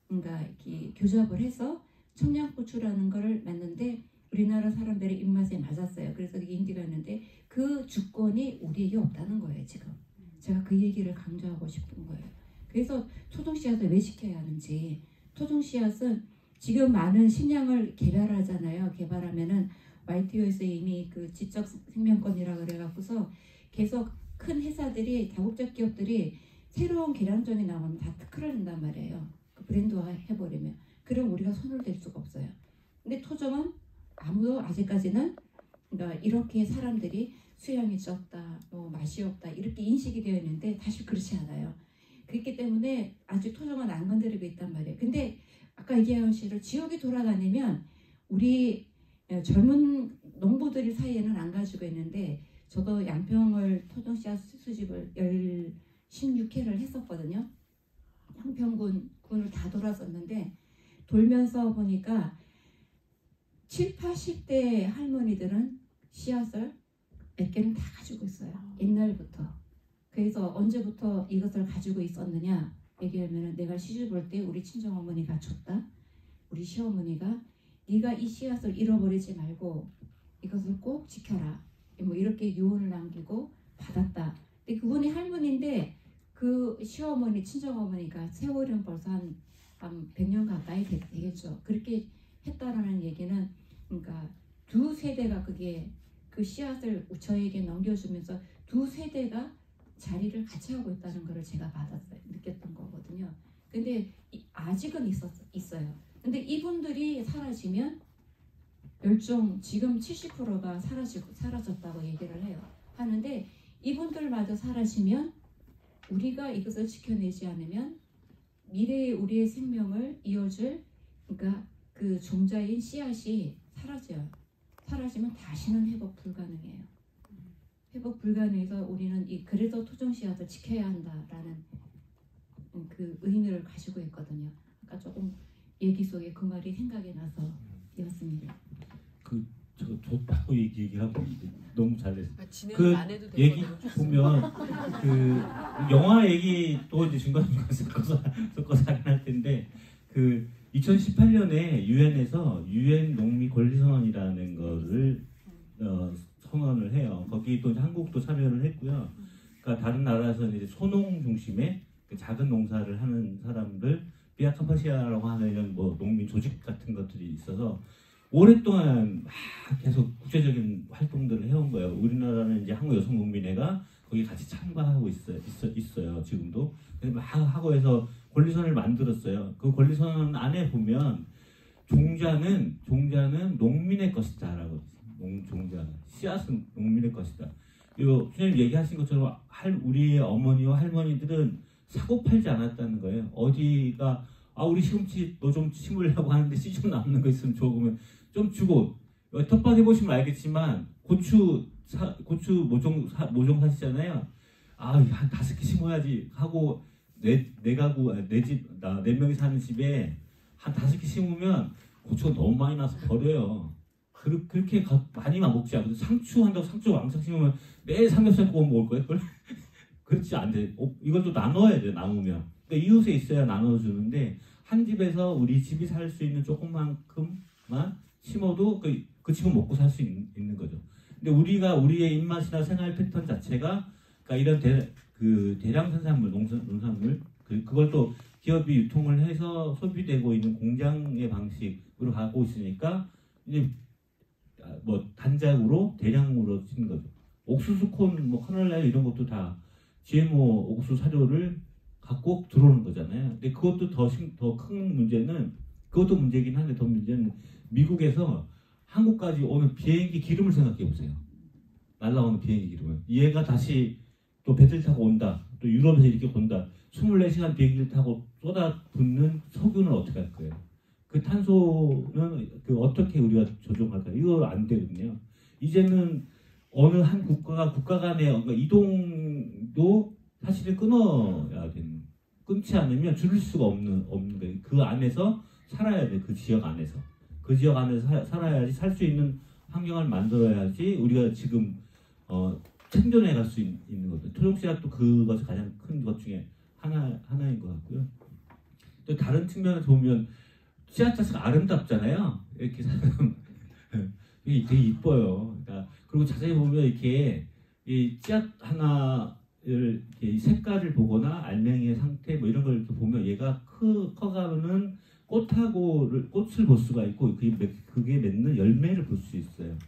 그러니까 이렇게 교잡을 해서 청양고추라는 거를 냈는데 우리나라 사람들의 입맛에 맞았어요. 그래서 그게 인기가 있는데 그 주권이 우리에게 없다는 거예요. 지금 제가 그 얘기를 강조하고 싶은 거예요. 그래서 토종 씨앗을 왜 시켜야 하는지. 토종 씨앗은 지금 많은 식량을 개발하잖아요. 개발하면은 YTO에서 이미 그 지적 생명권이라 그래갖고서 계속 큰 회사들이 다국적 기업들이 새로운 계량종이 나오면 다 특허를 낸단 말이에요. 그 브랜드화 해버리면. 그럼 우리가 손을 댈 수가 없어요. 근데 토종은 아무도 아직까지는 그러니까 이렇게 사람들이 수량이 적다, 뭐 맛이 없다 이렇게 인식이 되어 있는데 사실 그렇지 않아요. 그렇기 때문에 아직 토종은 안 건드리고 있단 말이에요. 근데 아까 얘기한 시로 지옥이 돌아다니면 우리 젊은 농부들이 사이에는 안 가지고 있는데 저도 양평을 토종씨앗 수집을 16회를 했었거든요. 양평군을 다 돌았었는데 돌면서 보니까 7, 80대 할머니들은 씨앗을 몇 개는 다 가지고 있어요. 옛날부터. 그래서 언제부터 이것을 가지고 있었느냐 얘기하면 내가 시집 볼 때 우리 친정어머니가 줬다. 우리 시어머니가 네가 이 씨앗을 잃어버리지 말고 이것을 꼭 지켜라. 뭐 이렇게 유언을 남기고 받았다. 근데 그분이 할머니인데 그 시어머니, 친정어머니가 세월은 벌써 한 100년 가까이 되겠죠. 그렇게 했다라는 얘기는 그러니까 두 세대가 그게 그 씨앗을 저에게 넘겨주면서 두 세대가 자리를 같이 하고 있다는 것을 제가 받았어요. 느꼈던 거거든요. 근데 아직은 있어요. 근데 이분들이 사라지면 멸종 지금 70%가 사라졌다고 얘기를 해요. 하는데 이분들마저 사라지면 우리가 이것을 지켜내지 않으면 미래의 우리의 생명을 이어줄 그러니까 그 종자인 씨앗이 사라져요. 사라지면 다시는 회복 불가능해요. 회복 불가능해서 우리는 그래서 토종 씨앗을 지켜야 한다라는 그 의미를 가지고 있거든요. 아까 조금 얘기 속에 그 말이 생각이 나서 이었습니다. 저 좋다고 얘기하고 너무 잘했어. 진행을 안 해도 얘기 되거든요. 보면 그 영화 얘기 또 이제 중간중간 섞어서 하긴 할 텐데 그 2018년에 유엔에서 유엔 농미 권리 선언이라는 거를 선언을 해요. 거기 또 한국도 참여를 했고요. 그러니까 다른 나라에서는 이제 소농 중심의 그 작은 농사를 하는 사람들 비아카파시아라고 하는 이런 뭐 농민 조직 같은 것들이 있어서 오랫동안 막 계속 국제적인 활동들을 해온 거예요. 우리나라는 이제 한국 여성 농민회가 거기 같이 참가하고 있어요. 지금도. 그래서 막 하고 해서 권리선을 만들었어요. 그 권리선 안에 보면 종자는 농민의 것이다라고 종자 씨앗은 농민의 것이다. 그리고 선생님 얘기하신 것처럼 우리의 어머니와 할머니들은 사고 팔지 않았다는 거예요. 어디가 우리 시금치 너 좀 심으려고 하는데 씨 좀 남는 거 있으면 줘. 그러면 좀 주고 텃밭 해보시면 알겠지만 고추 모종 사시잖아요. 한 5개 심어야지 하고 네 가구 네 명이 사는 집에 한 5개 심으면 고추가 너무 많이 나서 버려요. 그렇게 많이만 먹지 않고 상추 한다고 상추 왕창 심으면 매일 삼겹살 구워 먹을 거예요. 그걸? 그렇지 않대. 이것도 나눠야 돼. 나누면. 그러니까 이웃에 있어야 나눠주는데 한 집에서 우리 집이 살 수 있는 조금만큼만 심어도 그 집은 먹고 살 수 있는 거죠. 근데 우리의 입맛이나 생활 패턴 자체가 그러니까 이런 대량 생산물, 농산물 그걸 또 기업이 유통을 해서 소비되고 있는 공장의 방식으로 가고 있으니까 이제 뭐 단작으로 대량으로 쓰는 거죠. 옥수수콘, 뭐 카놀라 이런 것도 다 GMO 옥수수 사료를 갖고 들어오는 거잖아요. 근데 그것도 더 큰 문제는 그것도 문제긴 한데 더 문제는 미국에서 한국까지 오는 비행기 기름을 생각해 보세요. 날라오는 비행기 기름을. 얘가 다시 또 배를 타고 온다. 또 유럽에서 이렇게 온다. 24시간 비행기를 타고 쏟아붓는 석유는 어떻게 할 거예요? 그 탄소는 어떻게 우리가 조정할까요? 이거 안 되거든요. 이제는 어느 한 국가 간의 이동도 사실은 끊어야 되는, 끊지 않으면 줄일 수가 없는 거예요. 그 안에서 살아야 돼. 그 지역 안에서. 그 지역 안에서 살아야지, 살 수 있는 환경을 만들어야지 우리가 지금 생존해 갈 수 있는 거죠. 토종씨앗도 그것이 가장 큰 것 중에 하나인 것 같고요. 또 다른 측면에서 보면 씨앗 자체가 아름답잖아요. 이렇게 이게 되게 이뻐요. 그러니까 그리고 자세히 보면 이렇게 이 씨앗 하나를 이렇게 색깔을 보거나 알맹이의 상태 뭐 이런 걸 이렇게 보면 얘가 커가면은 꽃을 볼 수가 있고 그게 맺는 열매를 볼 수 있어요.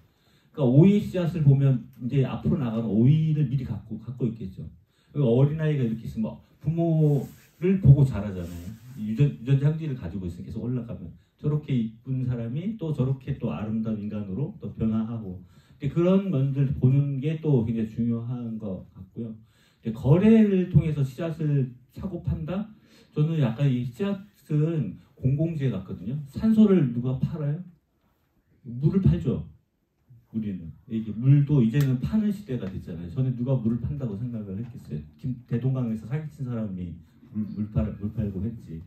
그러니까 오이 씨앗을 보면 이제 앞으로 나가는 오이를 미리 갖고 있겠죠. 어린아이가 이렇게 있으면 부모를 보고 자라잖아요. 유전자 형질을 가지고 있으니까 계속 올라가면 저렇게 이쁜 사람이 또 저렇게 또 아름다운 인간으로 또 변화하고 그런 면들 보는 게 또 굉장히 중요한 것 같고요. 거래를 통해서 씨앗을 사고 판다? 저는 약간 이 씨앗은 공공재 같거든요. 산소를 누가 팔아요? 물을 팔죠. 우리는 이게 물도 이제는 파는 시대가 됐잖아요. 전에 누가 물을 판다고 생각을 했겠어요. 대동강에서 사기친 사람이 물 팔고 했지.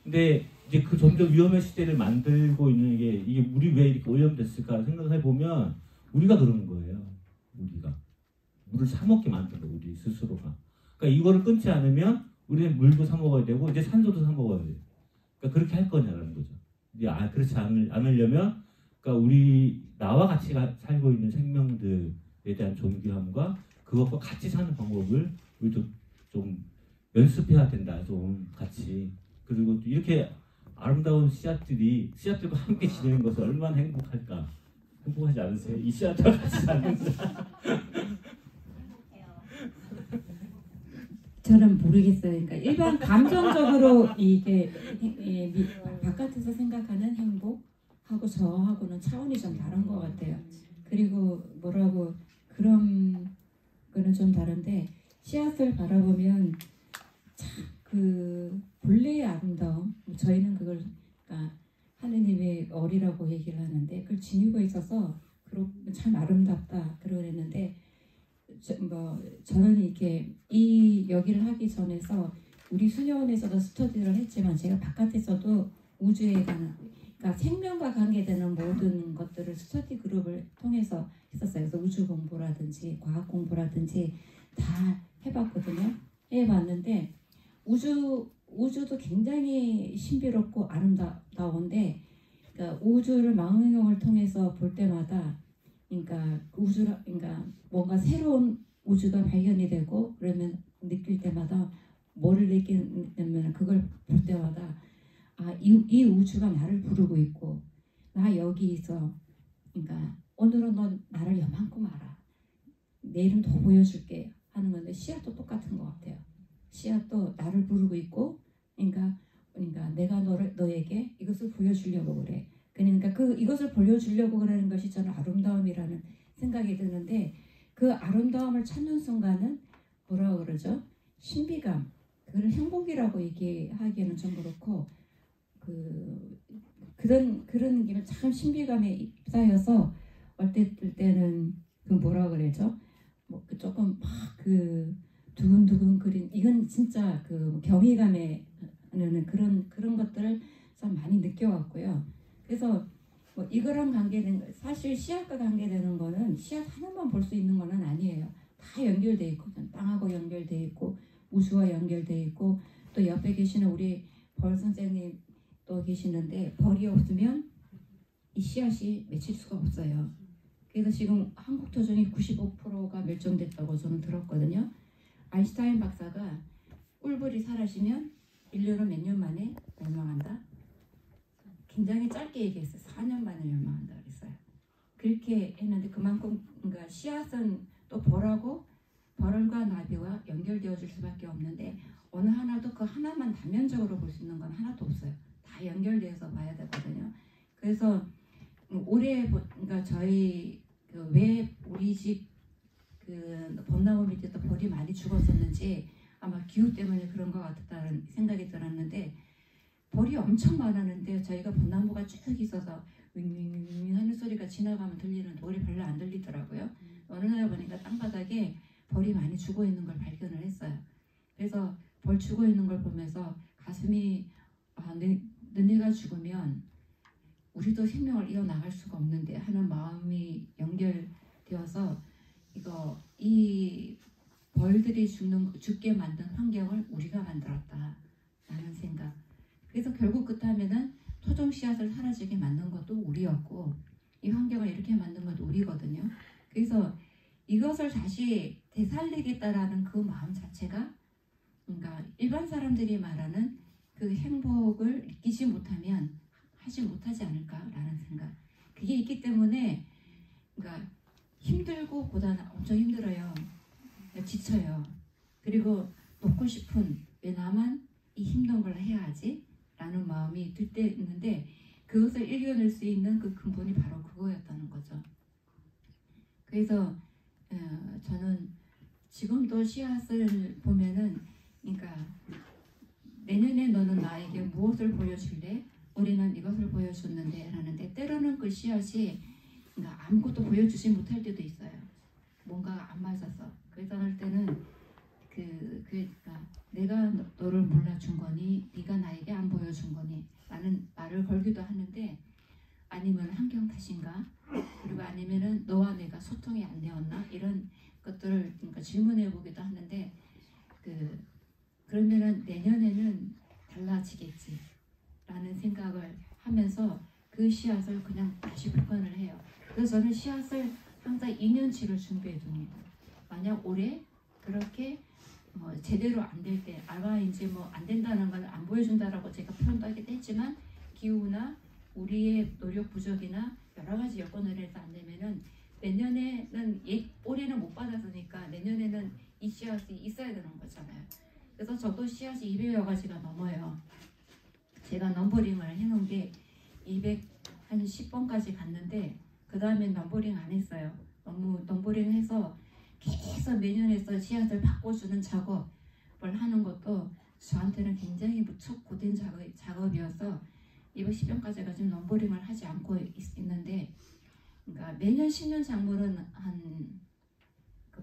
근데 이제 그 점점 위험한 시대를 만들고 있는 게 이게 물이 왜 이렇게 오염됐을까 생각해 보면 우리가 그러는 거예요. 우리가 물을 사 먹게 만든 거 우리 스스로가. 그러니까 이거를 끊지 않으면 우리는 물도 사 먹어야 되고 이제 산소도 사 먹어야 돼요. 그러니까 그렇게 할 거냐라는 거죠. 이제 그렇지 않으려면 그러니까 우리 나와 같이 살고 있는 생명들에 대한 존귀함과 그것과 같이 사는 방법을 우리도 좀 연습해야 된다. 좀 같이. 그리고 또 이렇게 아름다운 씨앗들과 함께 지내는 것은 얼마나 행복할까. 행복하지 않으세요? 이 씨앗과 같이 사는 저는 모르겠어요. 그러니까 일반 감정적으로 이게 바깥에서 생각하는 행복하고 저하고는 차원이 좀 다른 것 같아요. 그리고 뭐라고 그런 거는 좀 다른데 씨앗을 바라보면 참 그 본래의 아름다움 저희는 그걸 그러니까 하느님의 어리라고 얘기를 하는데 그걸 지니고 있어서 참 아름답다 그러는데 저는 이렇게 이 여기를 하기 전에서 우리 수녀원에서도 스터디를 했지만 제가 바깥에서도 우주에 관한 그러니까 생명과 관계되는 모든 것들을 스터디 그룹을 통해서 했었어요. 그래서 우주 공부라든지 과학 공부라든지 다 해봤거든요. 해봤는데 우주도 굉장히 신비롭고 아름다운데 그러니까 우주를 망원경을 통해서 볼 때마다 그러니까 그러니까 뭔가 새로운 우주가 발견이 되고 그러면 느낄 때마다 뭐를 느끼냐면 그걸 볼 때마다 이 우주가 나를 부르고 있고 나 여기 있어. 그러니까 오늘은 넌 나를 요만큼 알아. 내일은 더 보여줄게 하는 건데 씨앗도 똑같은 것 같아요. 씨앗도 나를 부르고 있고 그러니까 내가 너에게 이것을 보여주려고 그래. 그러니까 이것을 보여주려고 그러는 것이 저는 아름다움이라는 생각이 드는데 그 아름다움을 찾는 순간은 뭐라 그러죠? 신비감. 그걸 행복이라고 얘기하기에는 좀 그렇고 그런 게 참 신비감에 휩싸여서 어떨 때는 그 뭐라 그러죠? 조금 막 두근두근 그린 이건 진짜 경이감에 하는 그런 것들을 참 많이 느껴왔고요. 그래서 이거랑 관계된 사실 씨앗과 관계되는 거는 씨앗 하나만 볼 수 있는 거는 아니에요. 다 연결돼 있고 땅하고 연결돼 있고 우주와 연결돼 있고 또 옆에 계시는 우리 벌 선생님 또 계시는데 벌이 없으면 이 씨앗이 맺힐 수가 없어요. 그래서 지금 한국 토종이 95%가 멸종됐다고 저는 들었거든요. 아인슈타인 박사가 꿀벌이 사라지면 인류는 몇 년 만에 멸망한다. 굉장히 짧게 얘기했어요. 4년 만에 멸망한다 그랬어요. 그렇게 했는데 그만큼 그러니까 씨앗은 또 벌과 나비와 연결되어질 수밖에 없는데 어느 하나도 그 하나만 단면적으로 볼 수 있는 건 하나도 없어요. 다 연결되어서 봐야 되거든요. 그래서 올해 그러니까 저희 왜 우리 집 벚나무 밑에도 벌이 많이 죽었었는지 아마 기후 때문에 그런 것 같다는 생각이 들었는데 벌이 엄청 많았는데 저희가 벚나무가 쭉 있어서 윙윙윙 하는 소리가 지나가면 들리는데 벌이 별로 안 들리더라고요. 어느 날 보니까 땅바닥에 벌이 많이 죽어 있는 걸 발견을 했어요. 그래서 벌 죽어 있는 걸 보면서 가슴이 너네가 죽으면 우리도 생명을 이어나갈 수가 없는데 하는 마음이 연결되어서 이 벌들이 죽게 만든 환경을 우리가 만들었다라는 생각. 그래서 결국 끝하면은 토종 씨앗을 사라지게 만든 것도 우리였고 이 환경을 이렇게 만든 것도 우리거든요. 그래서 이것을 다시 되살리겠다라는 그 마음 자체가 그러니까 일반 사람들이 말하는 그 행복을 느끼지 못하면 하지 못하지 않을까라는 생각. 그게 있기 때문에 그러니까 힘들고 고단 엄청 힘들어요. 지쳐요. 그리고 놓고 싶은 왜 나만 이 힘든 걸 해야 하지? 라는 마음이 들 때 있는데 그것을 이겨낼 수 있는 그 근본이 바로 그거였다는 거죠. 그래서 저는 지금도 씨앗을 보면은 그러니까 내년에 너는 나에게 무엇을 보여줄래? 우리는 이것을 보여줬는데 하는데 때로는 그 씨앗이 그러니까 아무것도 보여주지 못할 때도 있어요. 뭔가 안 맞아서. 그래서 어느 때는 그러니까 내가 너를 몰라준 거니 네가 나에게 안 보여준 거니 라는 말을 걸기도 하는데 아니면 환경 탓인가 그리고 아니면은 너와 내가 소통이 안 되었나 이런 것들을 그러니까 질문해 보기도 하는데 그러면은 내년에는 달라지겠지 라는 생각을 하면서 그 씨앗을 그냥 다시 보관을 해요. 그래서 저는 씨앗을 항상 2년치를 준비해 둡니다. 만약 올해 그렇게 제대로 안 될 때 알바 이제 뭐 안 된다는 걸 안 보여준다라고 제가 표현도 하기도 했지만 기후나 우리의 노력 부족이나 여러 가지 여건을 해서 안 되면은 내년에는 올해는 못 받았으니까 내년에는 이 씨앗이 있어야 되는 거잖아요. 그래서 저도 씨앗이 200여 가지가 넘어요. 제가 넘버링을 해놓은 게 210번까지 갔는데 그 다음에 넘버링 안 했어요. 너무 넘버링 해서 계속 매년에서 씨앗을 바꿔주는 작업을 하는 것도 저한테는 굉장히 무척 고된 작업이어서 210번까지가 지금 넘버링을 하지 않고 있는데 그러니까 매년 10년 작물은 한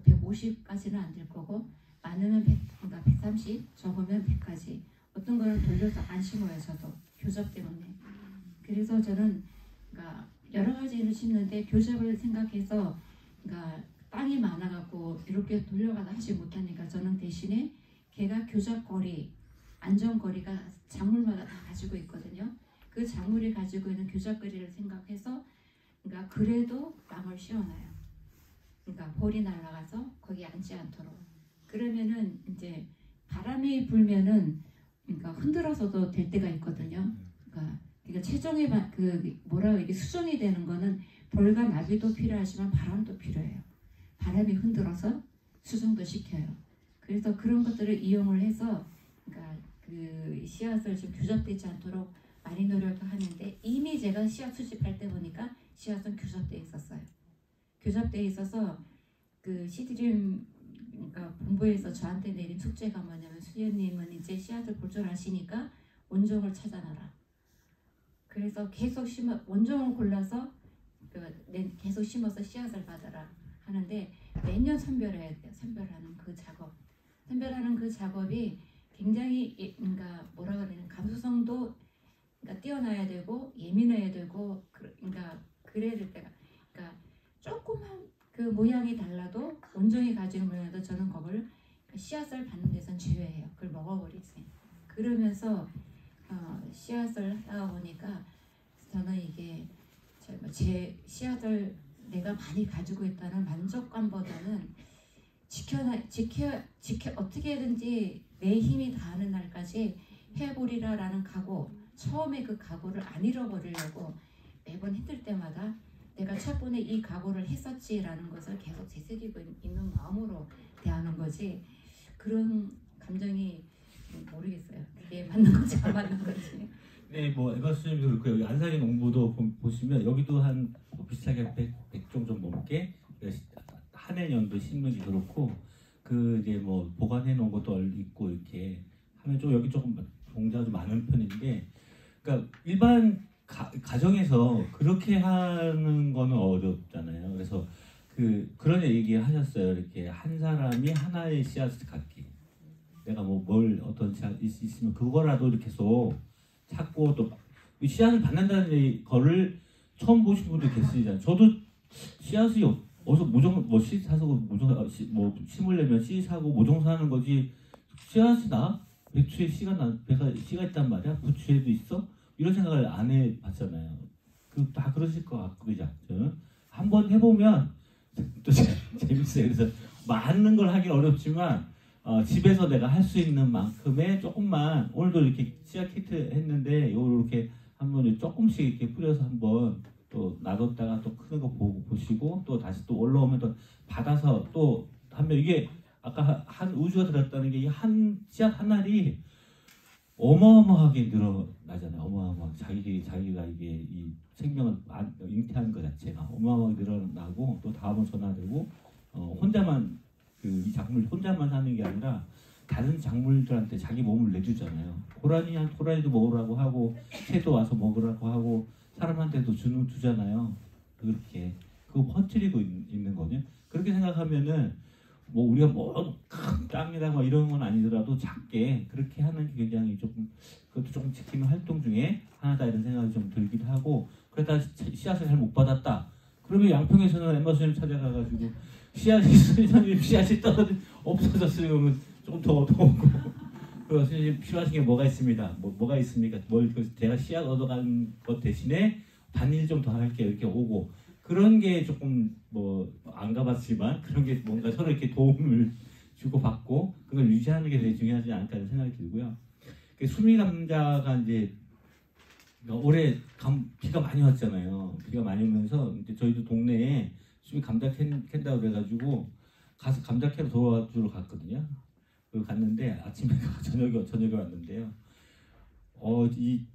150까지는 안 될 거고 많으면 100, 그러니까 130, 적으면 100까지 어떤 거는 돌려서 안 심어요. 저도 교접 때문에. 그래서 저는 그러니까 여러 가지를 심는데 교접을 생각해서 그러니까 땅이 많아갖고 이렇게 돌려가다 하지 못하니까 저는 대신에 걔가 교접거리, 안전거리가 작물마다 다 가지고 있거든요. 그 작물이 가지고 있는 교접거리를 생각해서 그러니까 그래도 망을 씌워놔요. 그러니까 볼이 날아가서 거기 앉지 않도록. 그러면은 이제 바람이 불면은 그러니까 흔들어서도 될 때가 있거든요. 그러니까 최종의 이게 수정이 되는 거는 벌과 나비도 필요하지만 바람도 필요해요. 바람이 흔들어서 수정도 시켜요. 그래서 그런 것들을 이용을 해서 그러니까 그 씨앗을 좀 교접되지 않도록 많이 노력을 하는데 이미 제가 씨앗 수집할 때 보니까 씨앗은 교접되어 있었어요. 교접되어 있어서 그 시드림 그러니까 본부에서 저한테 내린 숙제가 뭐냐면 수연님은 이제 씨앗을 보존하시니까 원종을 찾아놔라. 그래서 계속 원종을 골라서 계속 심어서 씨앗을 받아라 하는데 매년 선별해야 돼요. 선별하는 그 작업. 선별하는 그 작업이 굉장히 그러니까 뭐라 그러냐 감수성도 그러니까 뛰어나야 되고 예민해야 되고 그러니까 그래야 될 때가 그러니까 조금만 그 모양이 달라도 원종이 가지는 모양도 저는 그걸 씨앗을 받는 데선 제외해요. 그걸 먹어버리지. 그러면서 씨앗을 하다 보니까 저는 이게 제 씨앗을 내가 많이 가지고 있다는 만족감보다는 어떻게든지 내 힘이 닿는 날까지 해보리라라는 각오, 처음에 그 각오를 안 잃어버리려고 매번 힘들 때마다 내가 첫 번에 이 각오를 했었지라는 것을 계속 되새기고 있는 마음으로 대하는 거지 그런 감정이 모르겠어요. 그게 맞는 건지 안 맞는 건지. 네, 뭐 에버스님도 그렇고 여기 안산의 농부도 보시면 여기도 한 뭐 비슷하게 100종 좀 넘게 한 해년도 심는 게 그렇고 그 이제 뭐 보관해 놓은 것도 있고 이렇게 하면 좀 여기 조금 종자가 좀 많은 편인데 그러니까 일반 가정에서 그렇게 하는 거는 어렵잖아요. 그래서 그런 얘기 하셨어요. 이렇게 한 사람이 하나의 씨앗을 갖기. 내가 뭐 어떤 씨앗 있으면 그거라도 이렇게 계속 찾고 또 씨앗을 받는다는 거를 처음 보신 분들 계시잖아요. 저도 씨앗이 어디서 씨 사서 심으려면 씨 사고 모종 사는 거지 씨앗이 나? 배추에 씨가 있단 말이야? 부추에도 있어? 이런 생각을 안 해봤잖아요. 다 그러실 것 같고 그죠? 한번 해보면 또 재밌어요. 그래서 많은 걸 하긴 어렵지만 집에서 내가 할 수 있는 만큼의 조금만 오늘도 이렇게 씨앗 키트 했는데 이렇게 한번 조금씩 이렇게 뿌려서 한번 또 놔뒀다가 또 크는 거 보시고 또 다시 또 올라오면 또 받아서 또 하면 이게 아까 한 우주가 들었다는 게 한 씨앗 한 알이 어마어마하게 늘어나잖아요. 어마어마하게 자기가 이게 이 생명을 잉태하는 것 자체가 어마어마하게 늘어나고 또 다음은 전화되고 혼자만 이 작물 혼자만 사는 게 아니라 다른 작물들한테 자기 몸을 내주잖아요. 고라니도 먹으라고 하고 새도 와서 먹으라고 하고 사람한테도 주잖아요. 그렇게 그거 퍼뜨리고 있는 거거든요. 그렇게 생각하면은 뭐 우리가 뭐 큰 땅이랑 뭐 이런 건 아니더라도 작게 그렇게 하는 게 굉장히 조금 그것도 조금 지키는 활동 중에 하나다 이런 생각이 좀 들기도 하고 그러다 씨앗을 잘 못 받았다. 그러면 양평에서는 엠마 선생님 찾아가가지고 씨앗이 떨어져 없어졌어요. 그러면 좀 더 오고 그래서 선생님 필요하신 게 뭐가 있습니다. 뭐가 있습니까? 제가 씨앗 얻어간 것 대신에 단일 좀 더 할게요. 이렇게 오고 그런 게 조금 뭐 안 가봤지만 그런 게 뭔가 서로 이렇게 도움을 주고 받고 그걸 유지하는 게 되게 중요하지 않을까 하는 생각이 들고요. 수미 감자가 이제 올해 비가 많이 왔잖아요. 비가 많이 오면서 이제 저희도 동네에 수미 감자 캔다고 그래가지고 가서 감자 캐러 도와주러 갔거든요. 갔는데 아침에 저녁에 왔는데요. 이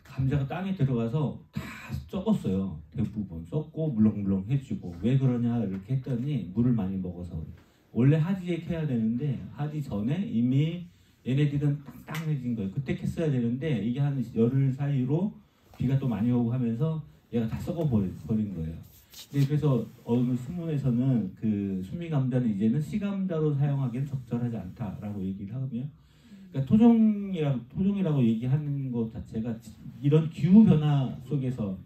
감자가 땅에 들어가서 다 썩었어요. 대부분 썩고 물렁물렁 해지고 왜 그러냐 이렇게 했더니 물을 많이 먹어서 원래 하지에 캐야 되는데 하지 전에 이미 얘네들은 땅땅해진 거예요. 그때 캤어야 되는데 이게 한 열흘 사이로 비가 또 많이 오고 하면서 얘가 다 썩어버린 거예요. 네, 그래서 어느 신문에서는 그 수미 감자는 이제는 씨감자로 사용하기엔 적절하지 않다라고 얘기를 하거든요. 그러니까 토종이라고 얘기하는 것 자체가 이런 기후 변화 속에서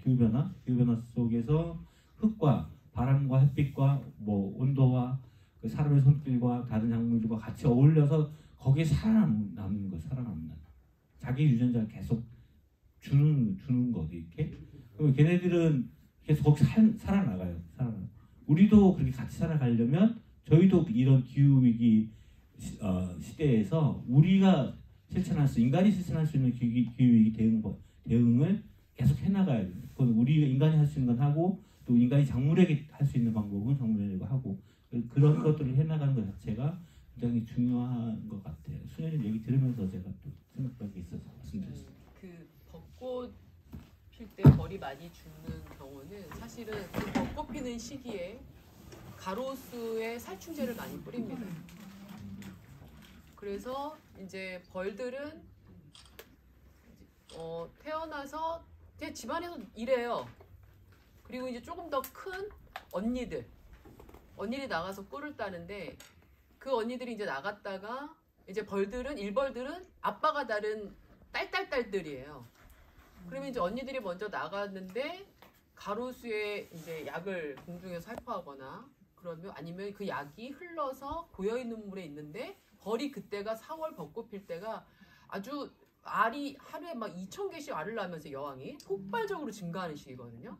흙과 바람과 햇빛과 뭐 온도와 그 사람의 손길과 다른 작물들과 같이 어울려서 거기에 살아남는 거, 자기 유전자를 계속 주는 거죠, 이렇게. 그러면 걔네들은 계속 거기 살아나가요. 우리도 그렇게 같이 살아가려면 저희도 이런 기후 위기 시대에서 우리가 인간이 실천할 수 있는 기후 위기 대응을 계속 해나가야 돼요. 그건 우리 인간이 할 수 있는 건 하고 또 인간이 작물에게 할 수 있는 방법은 작물에게 하고 그런 것들을 해나가는 것 자체가 굉장히 중요한 것 같아요. 수녀님 얘기 들으면서 제가 또 생각한 게 있어서 말씀드렸습니다. 그 벚꽃 필 때 벌이 많이 죽는 경우는 사실은 그 벚꽃 피는 시기에 가로수에 살충제를 많이 뿌립니다. 그래서 이제 벌들은 태어나서 제 집안에서 일해요. 그리고 이제 조금 더 큰 언니들이 나가서 꿀을 따는데 그 언니들이 이제 나갔다가 이제 일벌들은 아빠가 다른 딸들이에요. 그러면 이제 언니들이 먼저 나갔는데 가로수에 이제 약을 공중에서 살포하거나 그러면 아니면 그 약이 흘러서 고여있는 물에 있는데 벌이 그때가 4월 벚꽃 필 때가 아주 알이 하루에 막 2,000개씩 알을 낳으면서 여왕이 폭발적으로 증가하는 시기거든요.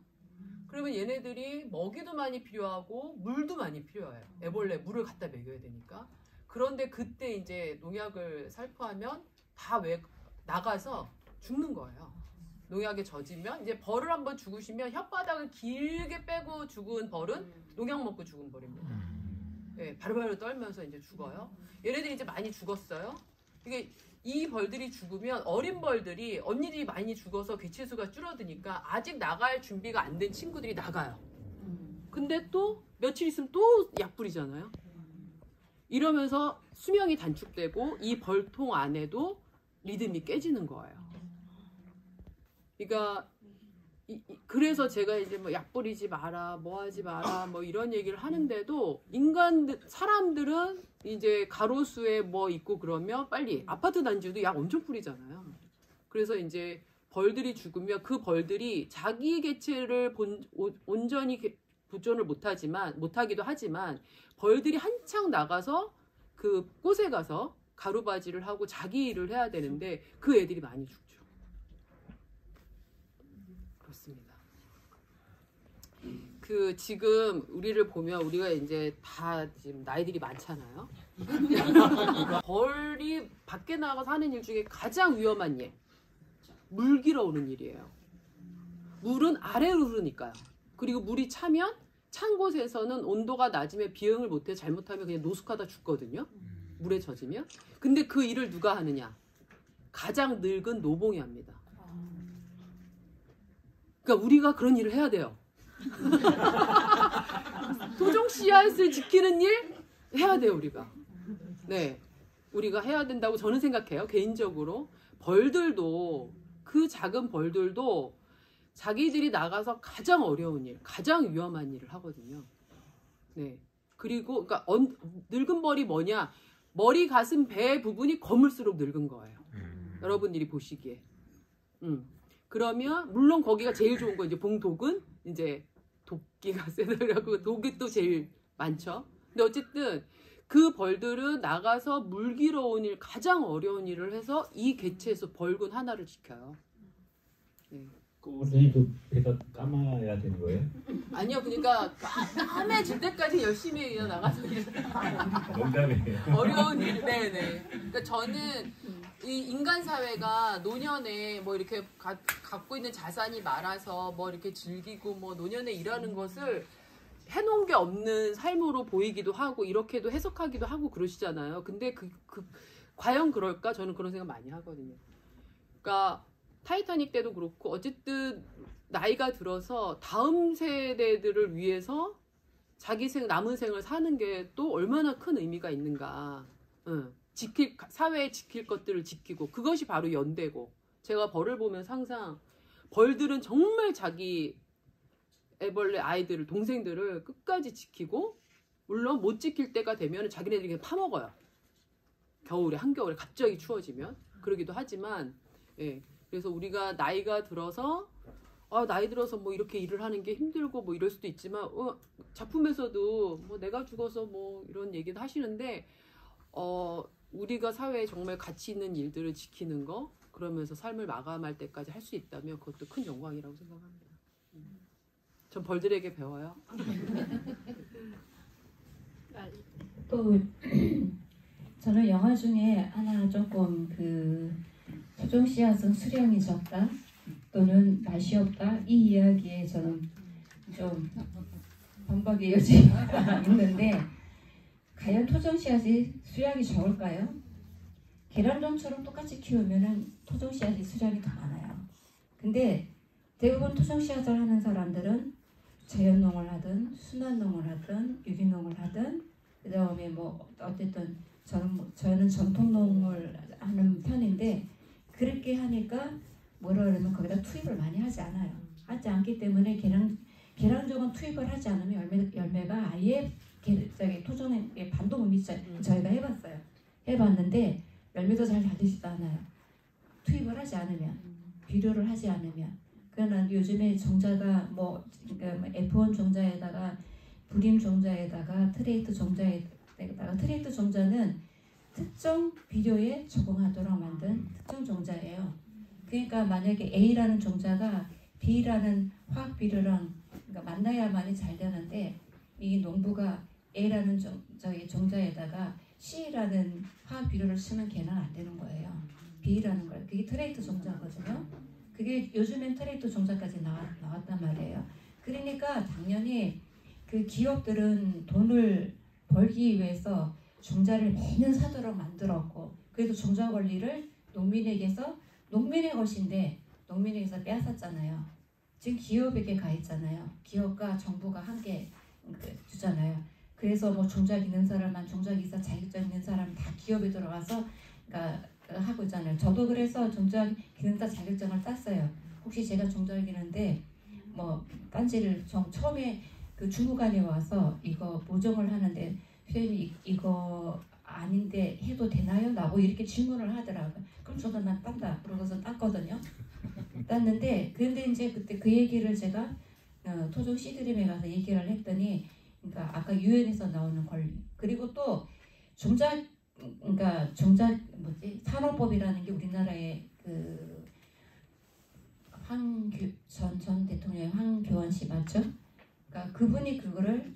그러면 얘네들이 먹이도 많이 필요하고 물도 많이 필요해요. 애벌레 물을 갖다 먹여야 되니까. 그런데 그때 이제 농약을 살포하면 다 나가서 죽는 거예요. 농약에 젖으면 이제 벌을 한번 죽으시면 혓바닥을 길게 빼고 죽은 벌은 농약 먹고 죽은 벌입니다. 네, 바로바로 떨면서 이제 죽어요. 얘네들이 이제 많이 죽었어요. 이게 이 벌들이 죽으면 어린 벌들이 언니들이 많이 죽어서 개체수가 줄어드니까 아직 나갈 준비가 안 된 친구들이 나가요. 근데 또 며칠 있으면 또 약 뿌리잖아요. 이러면서 수명이 단축되고 이 벌통 안에도 리듬이 깨지는 거예요. 그러니까 그래서 제가 이제 뭐 약 뿌리지 마라, 뭐 하지 마라, 뭐 이런 얘기를 하는데도 사람들은 이제 가로수에 뭐 있고 그러면 빨리 아파트 단지도 약 엄청 뿌리잖아요. 그래서 이제 벌들이 죽으면 그 벌들이 자기 개체를 온전히 보존을 못하기도 하지만 벌들이 한창 나가서 그 꽃에 가서 가루바지를 하고 자기 일을 해야 되는데 그 애들이 많이 죽죠. 그렇습니다. 그 지금 우리를 보면 우리가 이제 다 지금 나이들이 많잖아요. 벌이 밖에 나가서 하는 일 중에 가장 위험한 일, 물 길어오는 일이에요. 물은 아래로 흐르니까요. 그리고 물이 차면 찬 곳에서는 온도가 낮으면 비행을 못해 잘못하면 그냥 노숙하다 죽거든요. 물에 젖으면. 근데 그 일을 누가 하느냐? 가장 늙은 노봉이 합니다. 그러니까 우리가 그런 일을 해야 돼요. 토종 씨앗을 지키는 일 해야 돼요, 우리가. 네. 우리가 해야 된다고 저는 생각해요. 개인적으로. 벌들도 그 작은 벌들도 자기들이 나가서 가장 어려운 일, 가장 위험한 일을 하거든요. 네. 그리고 그러니까 늙은 벌이 뭐냐? 머리, 가슴, 배 부분이 검을수록 늙은 거예요. 여러분들이 보시기에. 그러면 물론 거기가 제일 좋은 거 이제 봉독은 이제 도끼가 세더라고. 독이 또 제일 많죠. 근데 어쨌든 그 벌들은 나가서 물기러운 일, 가장 어려운 일을 해서 이 개체에서 벌군 하나를 지켜요. 네. 선생님 그 배가 까마야 되는 거예요? 아니요, 그러니까 까매질 때까지 열심히 나가서 농담이에요. 어려운 일, 네네. 그러니까 저는 이 인간 사회가 노년에 뭐 이렇게 갖고 있는 자산이 많아서 뭐 이렇게 즐기고 뭐 노년에 일하는 것을 해놓은 게 없는 삶으로 보이기도 하고 이렇게도 해석하기도 하고 그러시잖아요. 근데 과연 그럴까? 저는 그런 생각 많이 하거든요. 그러니까 타이타닉 때도 그렇고 어쨌든 나이가 들어서 다음 세대들을 위해서 자기 남은 생을 사는 게 또 얼마나 큰 의미가 있는가. 사회에 지킬 것들을 지키고 그것이 바로 연대고 제가 벌을 보면서 항상 벌들은 정말 자기 애벌레 아이들을 동생들을 끝까지 지키고 물론 못 지킬 때가 되면 자기네들이 그냥 파먹어요. 겨울에 한겨울에 갑자기 추워지면 그러기도 하지만 예. 그래서 우리가 나이가 들어서 나이 들어서 뭐 이렇게 일을 하는 게 힘들고 뭐 이럴 수도 있지만 작품에서도 뭐 내가 죽어서 뭐 이런 얘기도 하시는데 우리가 사회에 정말 가치 있는 일들을 지키는 거 그러면서 삶을 마감할 때까지 할 수 있다면 그것도 큰 영광이라고 생각합니다. 전 벌들에게 배워요. 또 저는 영화 중에 하나 조금 토종 씨앗은 수령이 적다 또는 맛이 없다 이 이야기에 저는 좀 반박의 여지가 있는데 과연 토종 씨앗이 수량이 적을까요? 계란종처럼 똑같이 키우면은 토종 씨앗이 수량이 더 많아요. 근데 대부분 토종 씨앗을 하는 사람들은 자연농을 하든 순환농을 하든 유기농을 하든 그 다음에 뭐 어쨌든 저는 전통농을 하는 편인데 그렇게 하니까 뭐라 그러면 거기다 투입을 많이 하지 않아요. 하지 않기 때문에 계란종은 투입을 하지 않으면 열매가 아예 토종에 반도 못 미쳐요. 저희가 해봤는데 열매도 잘 달리지도 않아요. 투입을 하지 않으면 비료를 하지 않으면 그러나 요즘에 종자가 뭐 F1 종자에다가 불임 종자에다가 트레이트 종자에다가 트레이트 종자는 특정 비료에 적응하도록 만든 특정 종자예요. 그러니까 만약에 A라는 종자가 B라는 화학 비료랑 만나야만이 잘 되는데 이 농부가 A라는 종자에다가 C라는 화학 비료를 쓰면 걔는 안 되는 거예요. B라는 거예요. 그게 트레이트 종자거든요. 그게 요즘엔 트레이트 종자까지 나왔단 말이에요. 그러니까 당연히 그 기업들은 돈을 벌기 위해서 종자를 매년 사도록 만들었고 그래도 종자 권리를 농민의 것인데 농민에게서 빼앗았잖아요. 지금 기업에게 가 있잖아요. 기업과 정부가 함께 주잖아요. 그래서 뭐 종자 기는 사람만 종자기사 자격증 있는 사람 다 기업에 들어가서 하고 있잖아요. 저도 그래서 종자 기능사 자격증을 땄어요. 혹시 제가 종자를 기는데 뭐 딴지를 처음에 그 주무관이 와서 이거 모정을 하는데 선생님 이거 아닌데 해도 되나요? 라고 이렇게 질문을 하더라고요. 그럼 저도 난 딴다. 그러고서 땄거든요. 땄는데 근데 이제 그때 그 얘기를 제가 토종 씨드림에 가서 얘기를 했더니 그러니까 아까 유엔에서 나오는 권리 그리고 또 종자 산업법이라는 게 우리나라의 그 전 대통령의 황교안 씨 맞죠? 그러니까 그분이 그거를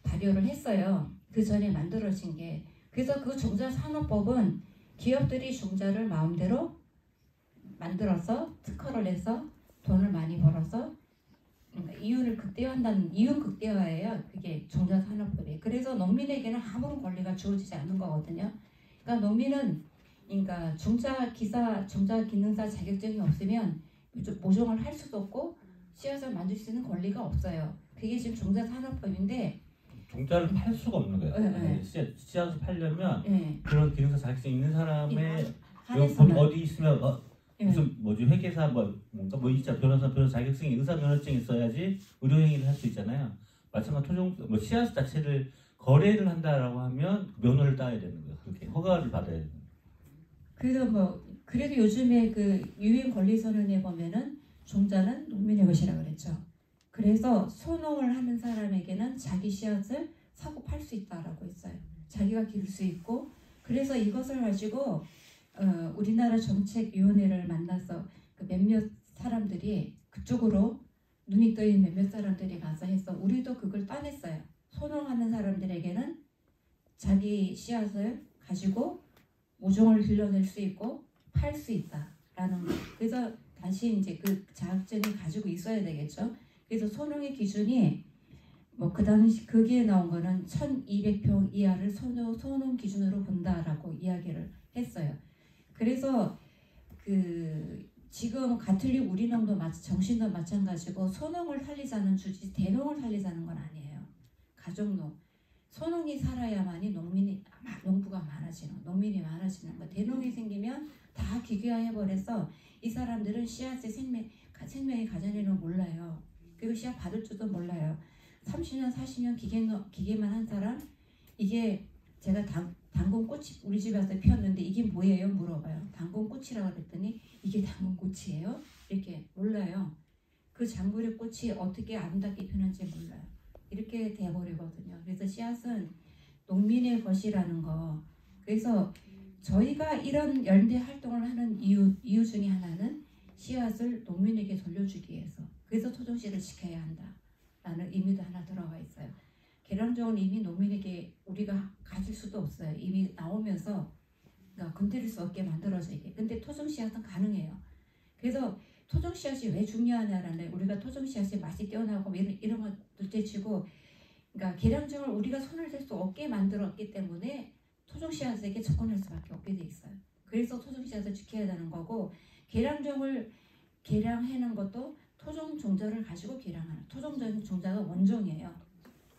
발효를 했어요. 그 전에 만들어진 게. 그래서 그 종자 산업법은 기업들이 종자를 마음대로 만들어서 특허를 내서 돈을 많이 벌어서 이윤을 극대화한다는 이윤 극대화예요. 그게 종자 산업법이. 그래서 농민에게는 아무런 권리가 주어지지 않는 거거든요. 그러니까 농민은 종자 기능사 자격증이 없으면 모종을 할 수도 없고 씨앗을 만들 수 있는 권리가 없어요. 그게 지금 종자 산업법인데 종자를 팔 수가 없는 거예요. 네. 씨앗을 팔려면 예. 그런 기능사 자격증 있는 사람의 한해서만. 어디 있으면 예. 무슨 뭐지 회계사 뭔가 뭐 있자 변호사 자격증이 의사 면허증이 있어야지 의료 행위를 할 수 있잖아요. 마찬가지 토종 뭐 씨앗 자체를 거래를 한다라고 하면 면허를 따야 되는 거예요. 그렇게 허가를 받아야 되는 거예요. 그래도 요즘에 그 유엔 권리선언에 보면은 종자는 농민의 것이라고 그랬죠. 그래서 소농을 하는 사람에게는 자기 씨앗을 사고 팔 수 있다라고 했어요. 자기가 기를 수 있고, 그래서 이것을 가지고 우리나라 정책위원회를 만나서 그 몇몇 사람들이 그쪽으로 눈이 떠있는 몇몇 사람들이 가서 해서 우리도 그걸 따냈어요. 소농하는 사람들에게는 자기 씨앗을 가지고 모종을 길러낼 수 있고 팔 수 있다라는 거. 그래서 다시 이제 그 자격증을 가지고 있어야 되겠죠. 그래서 소농의 기준이 뭐 그 당시 거기에 나온 거는 1,200평 이하를 소농 기준으로 본다라고 이야기를 했어요. 그래서 그 지금 가톨릭 우리농도 정신도 마찬가지고 소농을 살리자는 주지 대농을 살리자는 건 아니에요. 가족농. 소농이 살아야만이 농부가 많아지는, 농민이 많아지는 거. 대농이 생기면 다 기계화해버려서 이 사람들은 씨앗의 생명이 가전에는 몰라요. 그리고 씨앗 받을 줄도 몰라요. 30년, 40년 기계만 한 사람, 이게 제가 당근꽃이 우리 집에 와서 피었는데 이게 뭐예요? 물어봐요. 당근꽃이라고 그랬더니 이게 당근꽃이에요? 이렇게 몰라요. 그 작물의 꽃이 어떻게 아름답게 피는지 몰라요. 이렇게 돼버리거든요. 그래서 씨앗은 농민의 것이라는 거. 그래서 저희가 이런 연대 활동을 하는 이유 중에 하나는 씨앗을 농민에게 돌려주기 위해서. 그래서 토종씨를 지켜야 한다라는 의미도 하나 들어가 있어요. 계량종은 이미 농민에게 우리가 가질 수도 없어요. 이미 나오면서 그러니까 건드릴 수 없게 만들어져 있게. 근데 토종씨앗은 가능해요. 그래서 토종씨앗이 왜 중요하냐라는, 우리가 토종씨앗이 맛이 뛰어나고 이런 거 둘째치고, 그러니까 계량종을 우리가 손을 댈 수 없게 만들었기 때문에 토종씨앗에게 접근할 수밖에 없게 돼 있어요. 그래서 토종씨앗을 지켜야 되는 거고, 계량종을 계량하는 것도 토종 종자를 가지고 계량하는, 토종 종자가 원종이에요.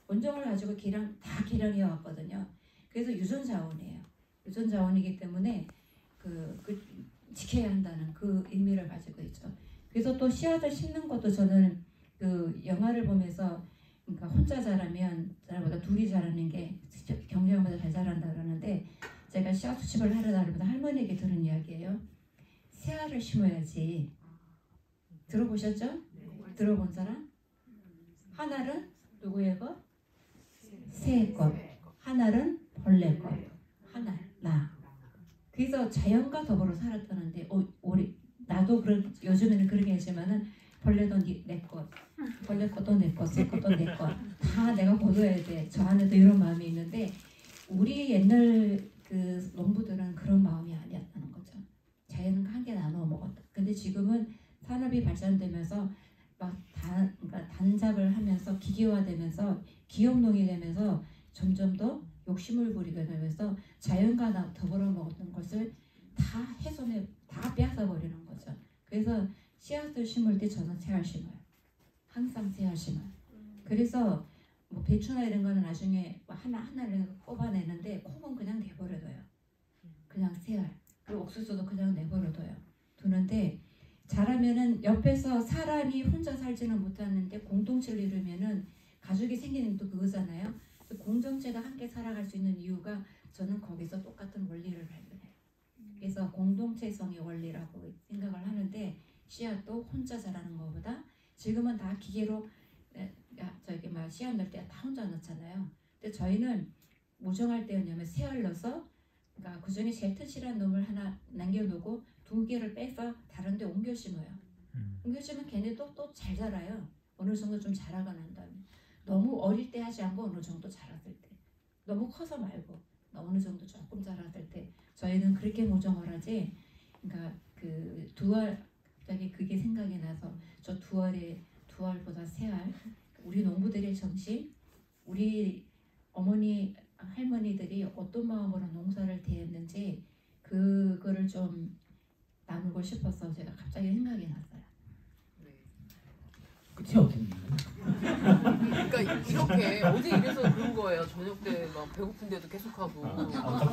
원종을 가지고 다 계량해 왔거든요. 그래서 유전 자원이에요. 유전 자원이기 때문에 그 지켜야 한다는 그 의미를 가지고 있죠. 그래서 또 씨앗을 심는 것도 저는 그 영화를 보면서, 그러니까 혼자 자라면 나보다 둘이 자라는 게 경쟁보다 잘 자란다 그러는데, 제가 씨앗 수집을 하러 다니면서 할머니에게 들은 이야기예요. 새알을 심어야지. 들어보셨죠? 네. 들어본 사람? 하나는 누구의 것? 새의 것. 하나는 벌레 것. 하나 나. 그래서 자연과 더불어 살았다는데 나도 요즘에는 그러게 하지만은 벌레도 내 것, 벌레 것도 내 것, 새 것도 내 것, 다 내가 보도해야 돼. 저 안에도 이런 마음이 있는데, 우리 옛날 그 농부들은 그런 마음이 아니었다는 거죠. 자연은 함께 나눠 먹었다. 근데 지금은 산업이 발전되면서 그러니까 단작을 하면서 기계화되면서 기업농이 되면서 점점 더 욕심을 부리게 되면서 자연과 더불어 먹었던 것을 다 다 빼앗아 버리는 거죠. 그래서 씨앗을 심을 때 저는 새알 심어요. 항상 새알 심어요. 그래서 뭐 배추나 이런 거는 나중에 하나를 뽑아내는데, 콩은 그냥 내버려둬요. 그냥 새알. 그리고 옥수수도 그냥 내버려둬요. 두는데, 자라면은 옆에서 사람이 혼자 살지는 못하는데 공동체를 이루면은 가족이 생기는 또 그거잖아요. 공동체가 함께 살아갈 수 있는 이유가, 저는 거기서 똑같은 원리를 발견해요. 그래서 공동체성의 원리라고 생각을 하는데, 씨앗도 혼자 자라는 것보다, 지금은 다 기계로 씨앗 넣을 때 다 혼자 넣잖아요. 근데 저희는 모종할 때였냐면 새알 넣어서, 그러니까 그 중에 제일 튼실한 놈을 하나 남겨놓고 2개를 빼서 다른 데 옮겨 심어요. 옮겨 심으면 걔네도 또 잘 자라요. 어느 정도 좀 자라가 난 다음에. 너무 어릴 때 하지 않고 어느 정도 자랐을 때. 너무 커서 말고 어느 정도 조금 자랐을 때. 저희는 그렇게 모종을 하지. 그러니까 그 두알, 갑자기 그게 생각이 나서, 저 두알보다 새알. 우리 농부들의 정신, 우리 어머니 할머니들이 어떤 마음으로 농사를 대했는지 그거를 좀 나누고 싶어서 제가 갑자기 생각이 났어요. 끝이 없겠네요. 그러니까 그러니까 이렇게 어제 이래서 그런 거예요. 저녁 때 막 배고픈데도 계속하고.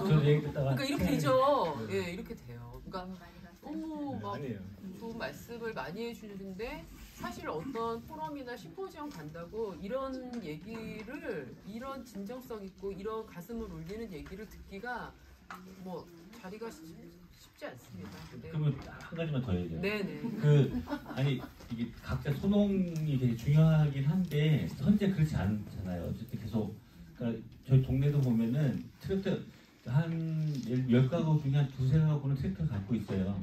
저 얘기 듣다가 그러니까 이렇게 되죠. 예, 이렇게 돼요. 그러니까 너무 막 아니에요. 좋은 말씀을 많이 해주시는데 사실 어떤 포럼이나 심포지엄 간다고 이런 얘기를 이런 진정성 있고 이런 가슴을 울리는 얘기를 듣기가 뭐 자리가 쉽지 않습니다. 네. 그러면 한 가지만 더 얘기해요. 네네. 아니 이게 각자 소농이 되게 중요하긴 한데 현재 그렇지 않잖아요. 어쨌든 계속 그러니까 저희 동네도 보면은 트랙터 한 10가구 중에 한 2-3가구는 트랙터를 갖고 있어요.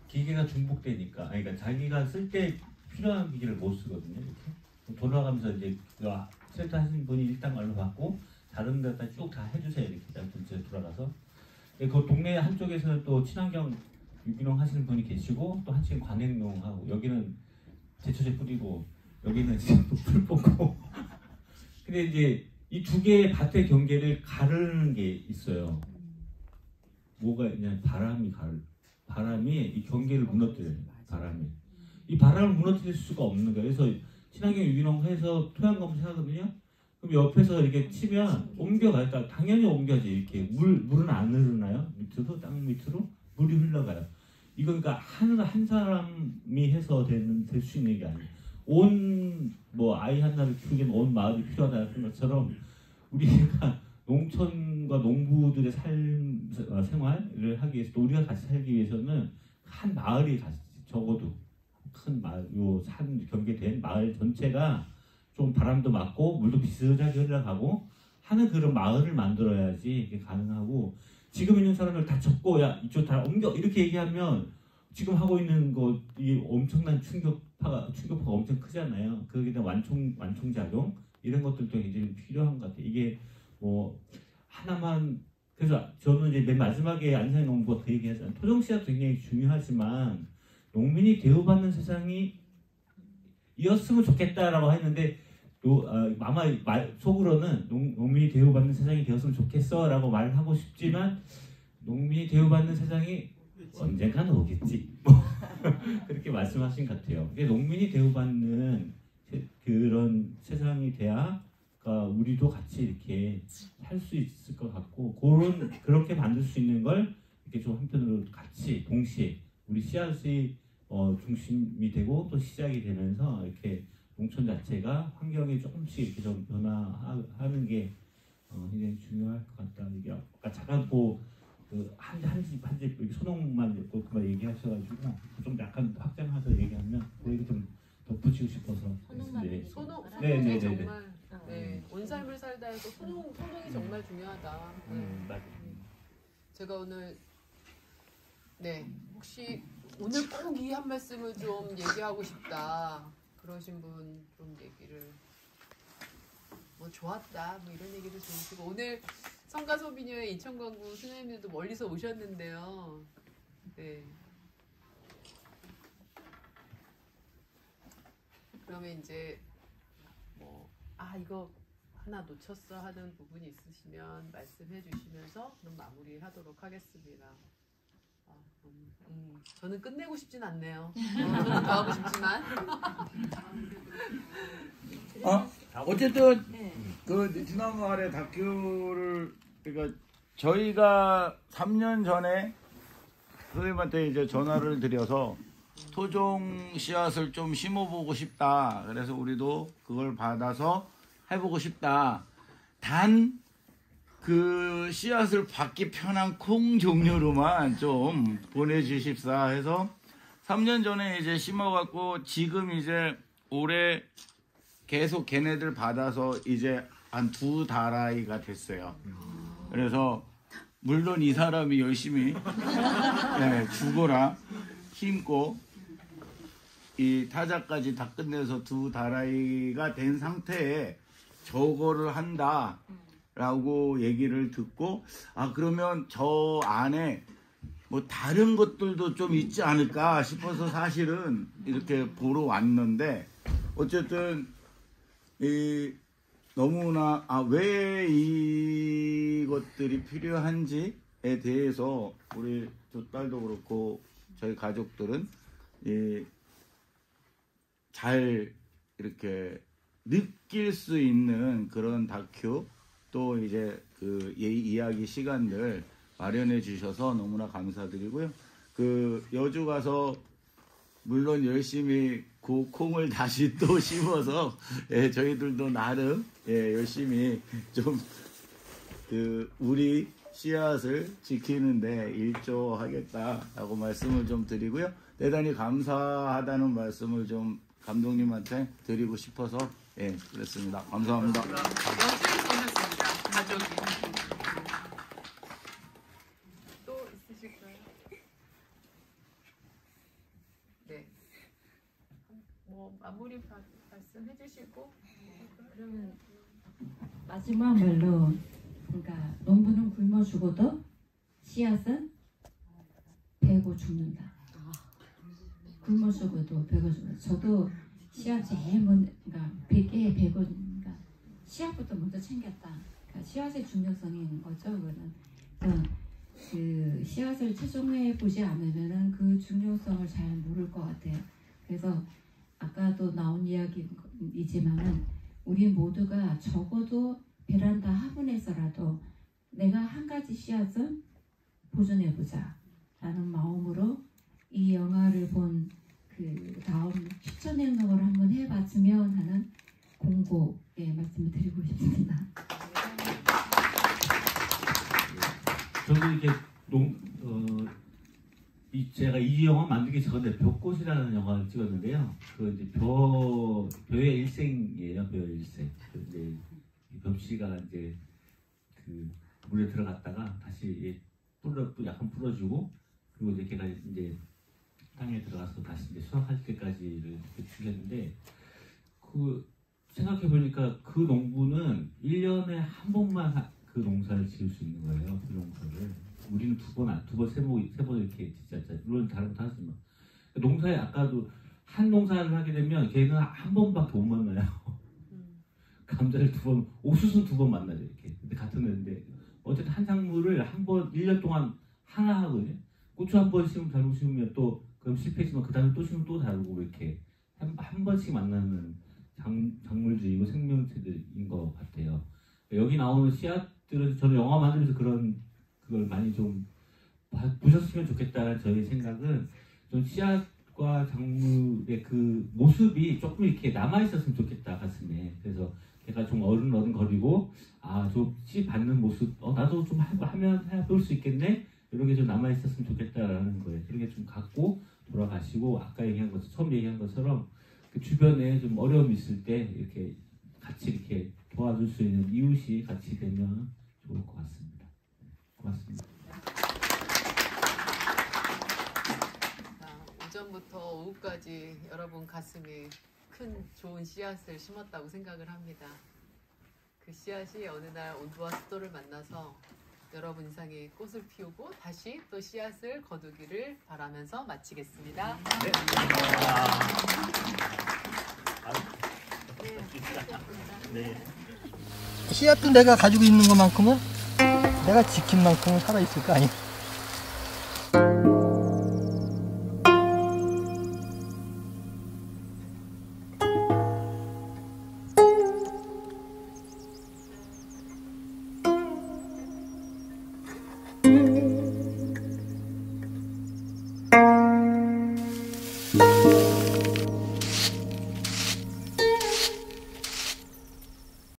기계가 중복되니까 그러니까 자기가 쓸 때 필요한 기계를 못 쓰거든요. 이렇게 돌아가면서 이제 트랙터 하시는 분이 일단 얼마 받고 다른 데다 쭉 다 해주세요. 이렇게 전체 돌아가서 그 동네 한쪽에서는 또 친환경 유기농 하시는 분이 계시고 또 한쪽은 관행농 하고 여기는 제초제 뿌리고 여기는 이제 풀 뽑고 근데 이제 이 두 개의 밭의 경계를 가르는 게 있어요. 뭐가 있냐? 바람이 이 경계를 무너뜨려요. 이 바람을 무너뜨릴 수가 없는 거예요. 그래서 친환경 유기농 해서 토양 검사하거든요. 그럼 옆에서 이렇게 치면 옮겨가요. 당연히 옮겨야지. 이렇게 물은 안 흐르나요? 밑으로 땅 밑으로 물이 흘러가요. 이거 그러니까 한 사람이 해서 될 수 있는 게 아니에요. 온 뭐 아이 하나를 키우기엔 온 마을이 필요하다는 것처럼 우리가 농촌과 농부들의 생활을 하기 위해서 또 우리가 같이 살기 위해서는 한 마을이 적어도 큰 마을, 요 산 경계된 마을 전체가 좀 바람도 맞고 물도 비슷하게 흘러가고 하는 그런 마을을 만들어야지 이게 가능하고 지금 있는 사람을 다 접고 야 이쪽 다 옮겨 이렇게 얘기하면 지금 하고 있는 거 이 엄청난 충격파가 엄청 크잖아요. 거기다 완충작용 이런 것들도 굉장히 필요한 것 같아요. 이게 뭐 하나만 그래서 저는 이제 맨 마지막에 안산의 농부가 그 얘기하잖아요. 토종 씨앗도 굉장히 중요하지만 농민이 대우받는 세상이 이었으면 좋겠다라고 했는데 아마 속으로는 농민이 대우받는 세상이 되었으면 좋겠어라고 말을 하고 싶지만 농민이 대우받는 세상이 언젠가는 오겠지 그렇게 말씀하신 것 같아요. 농민이 대우받는 그런 세상이 돼야 우리도 같이 이렇게 살 수 있을 것 같고 그렇게 만들 수 있는 걸 이렇게 좀 한편으로 같이 동시에 우리 씨앗이 중심이 되고 또 시작이 되면서 이렇게 농촌 자체가 환경이 조금씩 이렇게 좀 변화하는 게 굉장히 중요할 것 같다. 이게 아까 잠깐 한집 소농만 있고 그만 얘기하셔가지고 좀 약간 확장해서 얘기하면 그 얘기 좀 덧붙이고 싶어서. 소농이 정말 온 삶을 살다 해서 소농이 정말 중요하다. 제가 오늘 혹시 오늘 꼭 이 한 말씀을 좀 얘기하고 싶다 그러신 분 좀 얘기를 뭐 좋았다 뭐 이런 얘기도 좋으시고 오늘 성가소비녀의 인천광구 수녀님들도 멀리서 오셨는데요. 네. 그러면 이제 뭐 이거 하나 놓쳤어 하는 부분이 있으시면 말씀해 주시면서 그럼 마무리하도록 하겠습니다. 저는 끝내고 싶진 않네요. 저는 더 하고 싶지만. 어쨌든 그 지난번 아래 다큐를 그러니까 저희가 3년 전에 선생님한테 이제 전화를 드려서 토종 씨앗을 좀 심어보고 싶다. 그래서 우리도 그걸 받아서 해보고 싶다. 단 그 씨앗을 받기 편한 콩 종류로만 좀 보내주십사 해서 3년 전에 이제 심어갖고 지금 이제 올해 계속 걔네들 받아서 이제 한 2다라이가 됐어요. 그래서 물론 이 사람이 열심히 죽어라 힘고 이 타자까지 다 끝내서 2다라이가 된 상태에 저거를 한다 라고 얘기를 듣고 그러면 저 안에 뭐 다른 것들도 좀 있지 않을까 싶어서 사실은 이렇게 보러 왔는데 어쨌든 너무나 왜 이것들이 필요한지에 대해서 우리 두 딸도 그렇고 저희 가족들은 잘 이렇게 느낄 수 있는 그런 다큐 또 이제 그 이야기 시간들 마련해 주셔서 너무나 감사드리고요. 그 여주 가서 물론 열심히 그 콩을 다시 또 심어서 저희들도 나름 열심히 좀 그 우리 씨앗을 지키는데 일조하겠다라고 말씀을 좀 드리고요. 대단히 감사하다는 말씀을 좀 감독님한테 드리고 싶어서 그랬습니다. 감사합니다. 연주에서 오셨습니다. 가족이. 또 있으실까요? 네. 뭐 마무리 말씀 해주시고 그러면 마지막 말로 그러니까 농부는 굶어 죽어도 씨앗은 베고 죽는다. 굶어 죽어도 베고 죽는다. 저도 씨앗 제일 먼저 그러니까 베게 베고 그러니까 씨앗부터 먼저 챙겼다. 그러니까 씨앗의 중요성이 있는 거죠. 그거는 그 씨앗을 최종해 보지 않으면은 그 중요성을 잘 모를 것 같아요. 그래서 아까도 나온 이야기이지만은 우리 모두가 적어도 베란다 화분에서라도 내가 한 가지 씨앗은 보존해보자 라는 마음으로 이 영화를 본 그 다음 추천 행동을 한번 해봤으면 하는 공고의 말씀을 드리고 싶습니다. 저도 이렇게 제가 이 영화 만들기 전에 벽꽃이라는 영화를 찍었는데요. 그 이제 벼의 일생이에요. 벼의 일생. 이제 벽씨가 이제 그 물에 들어갔다가 다시 또 약간 풀어주고 그리고 이제 걔가 이제 땅에 들어가서 다시 이제 수확할 때까지를 이렇게 죽였는데 그 생각해 보니까 그 농부는 1년에 한 번만 그 농사를 지을 수 있는 거예요. 그 농사를. 우리는 세 번 이렇게 진짜 물론 다른 거 하지만 농사에 아까도 한 농사를 하게 되면 걔는 한 번밖에 못 만나요. 감자를 옥수수는 2번 만나죠 이렇게. 근데 같은 애인데 어쨌든 한 작물을 한 번 1년 동안 하나 하거든요. 고추 한 번 심으면 잘못 심으면 또 그럼 실패지만 그 다음에 또 심으면 또 다르고 이렇게 한 번씩 만나는 작물주의고 생명체들인 것 같아요. 여기 나오는 씨앗들은 저는 영화 만들면서 그걸 많이 좀 보셨으면 좋겠다는 저희 생각은 좀 씨앗과 작물의 그 모습이 조금 이렇게 남아있었으면 좋겠다 가슴에. 그래서 걔가 좀 어른거리고 저 씨 받는 모습 나도 좀 하면 해볼 수 있겠네 이런 게 좀 남아있었으면 좋겠다라는 거예요. 그런 게 좀 갖고 돌아가시고 아까 처음 얘기한 것처럼 그 주변에 좀 어려움이 있을 때 이렇게 같이 이렇게 도와줄 수 있는 이웃이 같이 되면 좋을 것 같습니다. 고맙습니다. 오전부터 오후까지 여러분 가슴에 큰 좋은 씨앗을 심었다고 생각을 합니다. 그 씨앗이 어느 날 온도와 습도를 만나서 여러분 인상에 꽃을 피우고 다시 또 씨앗을 거두기를 바라면서 마치겠습니다. 씨앗도 내가 가지고 있는 것만큼은 내가 지킨 만큼은 살아있을 거 아니야.